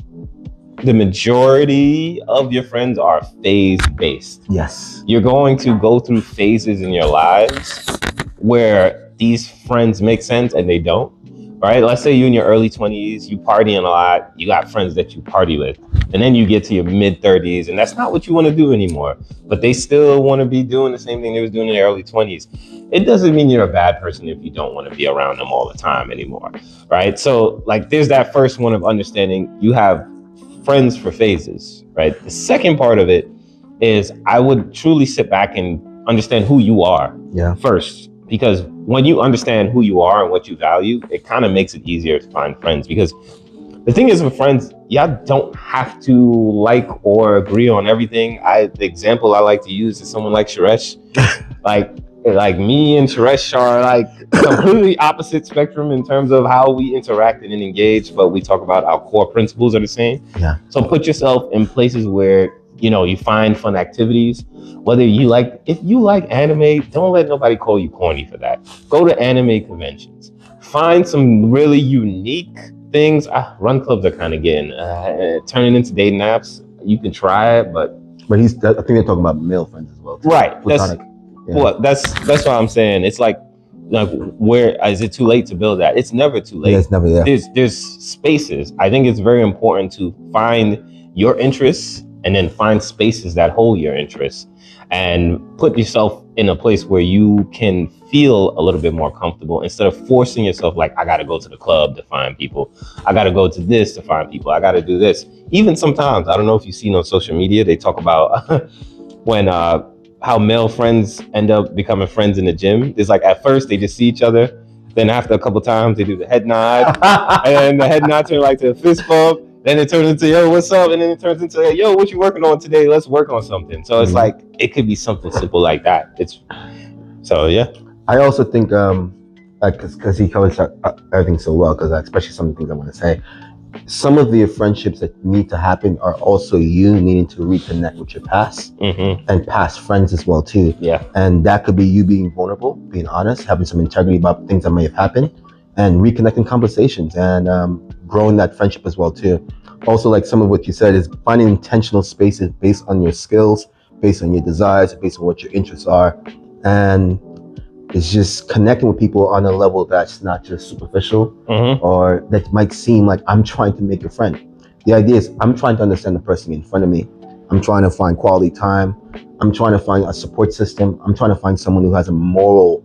the majority of your friends are phase-based. Yes. You're going to go through phases in your lives where these friends make sense and they don't. Right? Let's say you're in your early 20s, you partying a lot, you got friends that you party with, and then you get to your mid 30s, and that's not what you want to do anymore. But they still want to be doing the same thing they was doing in their early 20s. it doesn't mean you're a bad person if you don't want to be around them all the time anymore, right? So like there's that first one of understanding you have friends for phases, right? The second part of it is I would truly sit back and understand who you are first, because when you understand who you are and what you value, it kind of makes it easier to find friends. Because the thing is with friends, y'all don't have to like or agree on everything. The example I like to use is someone like Suresh. like me and Suresh are like completely opposite spectrum in terms of how we interact and engage, but we talk about our core principles are the same. So put yourself in places where you find fun activities. Whether if you like anime, don't let nobody call you corny for that. Go to anime conventions. Find some really unique things. Run clubs are kind of getting turning into dating apps. You can try it, but I think they're talking about male friends as well too. Right. That's what I'm saying. It's like where is it too late to build that? It's never too late. It's never. There's spaces. I think it's very important to find your interests and then find spaces that hold your interests and put yourself in a place where you can feel a little bit more comfortable instead of forcing yourself like, I got to go to the club to find people. I got to go to this to find people. I got to do this. Even sometimes, I don't know if you've seen on social media, they talk about when how male friends end up becoming friends in the gym. It's like at first they just see each other. Then after a couple times they do the head nod and then the head nod turns like to a fist bump. Then it turns into, yo, what's up? And then it turns into, yo, what you working on today? Let's work on something. So it's like, it could be something simple like that. I also think, because he covers everything so well, because especially some of the things I want to say, some of the friendships that need to happen are also you needing to reconnect with your past and past friends as well too. And that could be you being vulnerable, being honest, having some integrity about things that may have happened, and reconnecting conversations and growing that friendship as well too. Also, like some of what you said is finding intentional spaces based on your skills, based on your desires, based on what your interests are, and it's just connecting with people on a level that's not just superficial or that might seem like I'm trying to make a friend. The idea is I'm trying to understand the person in front of me. I'm trying to find quality time. I'm trying to find a support system. I'm trying to find someone who has a moral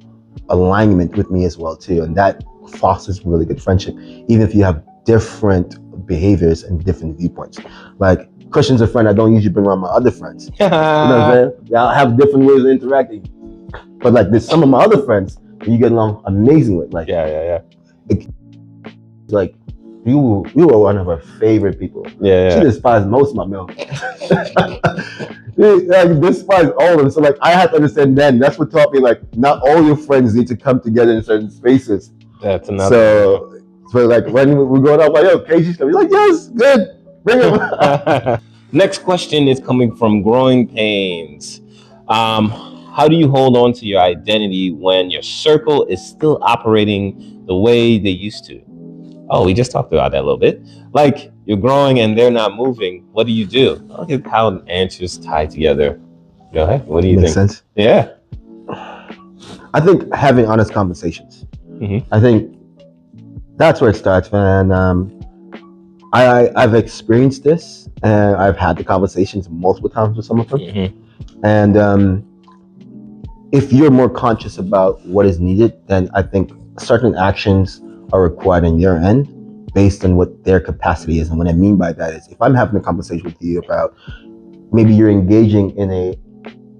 alignment with me as well too, and that fosters really good friendship, even if you have different behaviors and different viewpoints. Like Kristian's a friend I don't usually bring around my other friends. You know what I'm saying? Y'all have different ways of interacting. But like there's some of my other friends that you get along amazing with. Like like you were one of her favorite people. She despised most of my male. Like despise all of them. So like I had to understand then. That's what taught me like not all your friends need to come together in certain spaces. That's another. So like when we're going out, like yo, KG's coming. He's like, yes, good, bring him. Next question is coming from Growing Pains. How do you hold on to your identity when your circle is still operating the way they used to? Oh, we just talked about that a little bit. Like you're growing and they're not moving. What do you do? Look at how answers tie together. Go ahead. What do you think? Makes sense. Yeah. I think having honest conversations. I think that's where it starts, man. I've experienced this, and I've had the conversations multiple times with some of them. And if you're more conscious about what is needed, then I think certain actions are required on your end based on what their capacity is. And what I mean by that is if I'm having a conversation with you about maybe you're engaging in a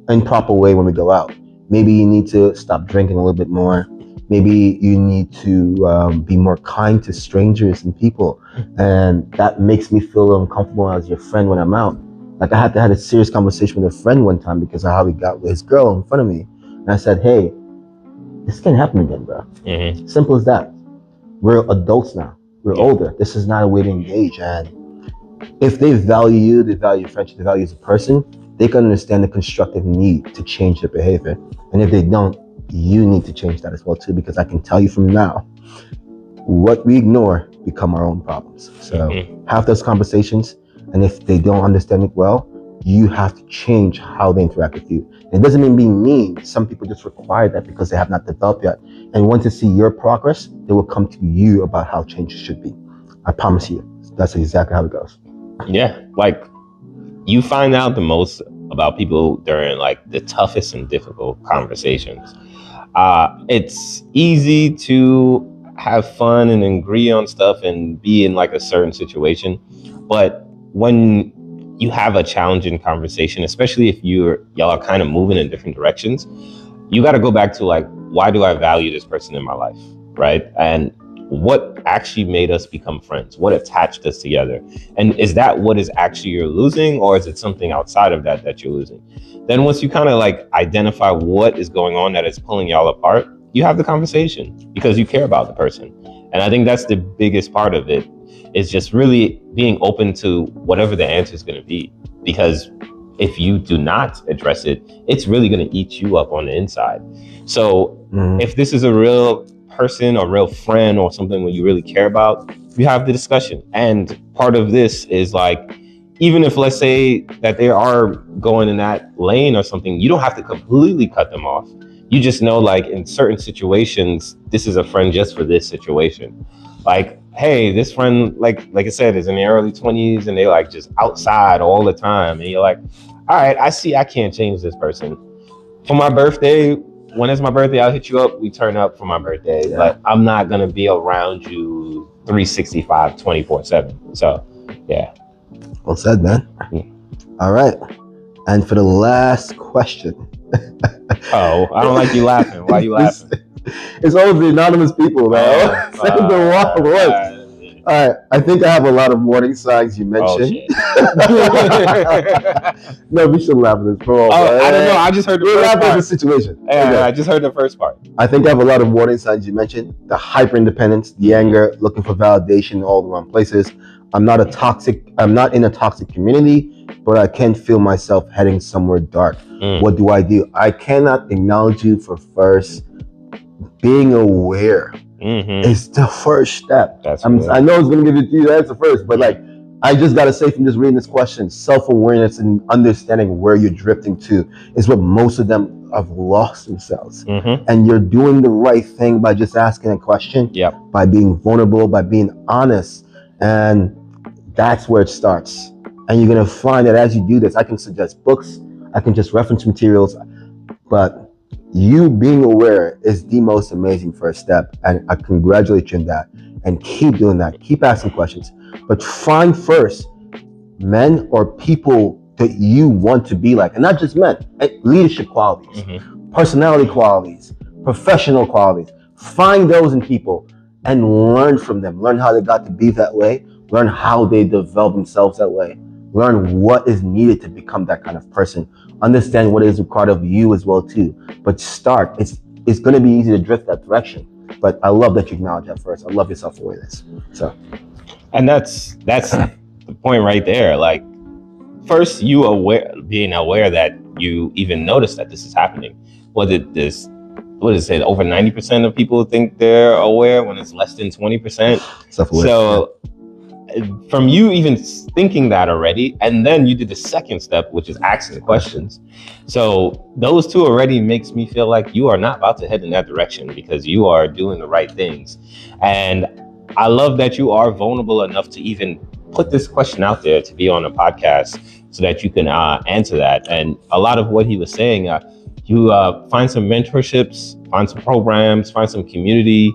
improper way when we go out, maybe you need to stop drinking a little bit more. Maybe you need to be more kind to strangers and people. And that makes me feel uncomfortable as your friend when I'm out. Like I had a serious conversation with a friend one time because of how he got with his girl in front of me. And I said, hey, this can't happen again, bro. Simple as that. We're adults now. We're older. This is not a way to engage. And if they value you, they value your friendship, they value you as a person, they can understand the constructive need to change their behavior. And if they don't, you need to change that as well too, because I can tell you from now, what we ignore become our own problems. So have those conversations. And if they don't understand it well, you have to change how they interact with you. And it doesn't mean being mean. Some people just require that because they have not developed yet. And want to see your progress, they will come to you about how changes should be. I promise you, that's exactly how it goes. Yeah, like you find out the most about people during like the toughest and difficult conversations. It's easy to have fun and agree on stuff and be in like a certain situation, but when you have a challenging conversation, especially if y'all are kind of moving in different directions, you got to go back to like, why do I value this person in my life, right? And what actually made us become friends? What attached us together? And is that what is actually you're losing, or is it something outside of that you're losing? Then once you kind of like identify what is going on that is pulling y'all apart, you have the conversation because you care about the person. And I think that's the biggest part of it, is just really being open to whatever the answer is going to be. Because if you do not address it, it's really going to eat you up on the inside. So if this is a real person or real friend or something that you really care about, you have the discussion. And part of this is like, even if let's say that they are going in that lane or something, you don't have to completely cut them off. You just know, like, in certain situations, this is a friend just for this situation. Like, hey, this friend, like I said, is in the early 20s and they like just outside all the time. And you're like, all right, I see I can't change this person. For my birthday, when it's my birthday, I'll hit you up. We turn up for my birthday. Yeah. But I'm not going to be around you 365, 24/7. So, yeah. Well said, man. All right. And for the last question. Oh, I don't like you laughing. Why are you laughing? It's always the anonymous people, man. All right. I think I have a lot of warning signs you mentioned. No, we shouldn't laugh at this. Bro, I don't know. I just heard the first part. At the situation. Yeah, okay. I just heard the first part. I think I have a lot of warning signs you mentioned. The hyper-independence, the anger, looking for validation in all the wrong places. I'm not in a toxic community, but I can feel myself heading somewhere dark. What do? I cannot acknowledge you for first being aware. Is the first step. I know it's gonna give it to you. That's the first, but like, I just gotta say from just reading this question, self-awareness and understanding where you're drifting to is what most of them have lost themselves. And you're doing the right thing by just asking a question, by being vulnerable, by being honest, and that's where it starts. And you're gonna find that as you do this, I can suggest books, I can just reference materials, but you being aware is the most amazing first step, and I congratulate you on that. And keep doing that. Keep asking questions, but find first men or people that you want to be like, and not just men. Leadership qualities, personality qualities, professional qualities. Find those in people and learn from them. Learn how they got to be that way. Learn how they develop themselves that way. Learn what is needed to become that kind of person. Understand what is required of you as well too. But start. It's going to be easy to drift that direction. But I love that you acknowledge that first. I love your self-awareness. So, and that's the point right there. Like, first, being aware that you even notice that this is happening. What is it? Over 90% of people think they're aware when it's less than 20%. Self-aware. So, from you even thinking that already, and then you did the second step, which is asking questions. So those two already makes me feel like you are not about to head in that direction, because you are doing the right things. And I love that you are vulnerable enough to even put this question out there to be on a podcast so that you can answer that. And a lot of what he was saying, you find some mentorships, find some programs, find some community,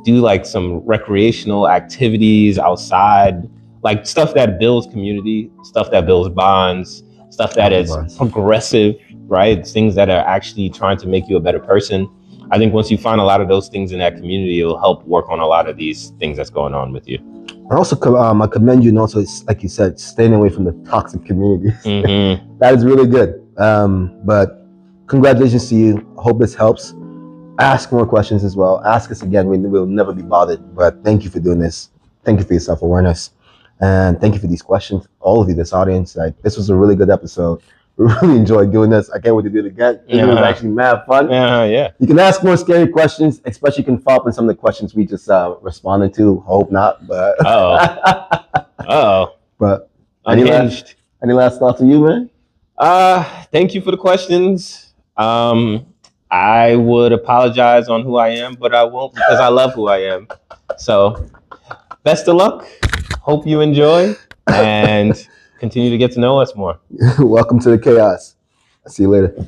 do like some recreational activities outside, like stuff that builds community, stuff that builds bonds, stuff that is progressive, right? Things that are actually trying to make you a better person. I think once you find a lot of those things in that community, it'll help work on a lot of these things that's going on with you. I also I commend you, and also, like you said, staying away from the toxic communities. That is really good. But congratulations to you. I hope this helps. Ask more questions as well. Ask us again. We'll never be bothered. But thank you for doing this. Thank you for your self-awareness. And thank you for these questions. All of you, this audience. Like, this was a really good episode. We really enjoyed doing this. I can't wait to do it again. It was actually mad fun. Yeah. You can ask more scary questions, especially you can follow up on some of the questions we just responded to. Hope not, but But any last thoughts on you, man? Thank you for the questions. I would apologize on who I am, but I won't, because I love who I am. So, best of luck. Hope you enjoy and continue to get to know us more. Welcome to the chaos. I'll see you later.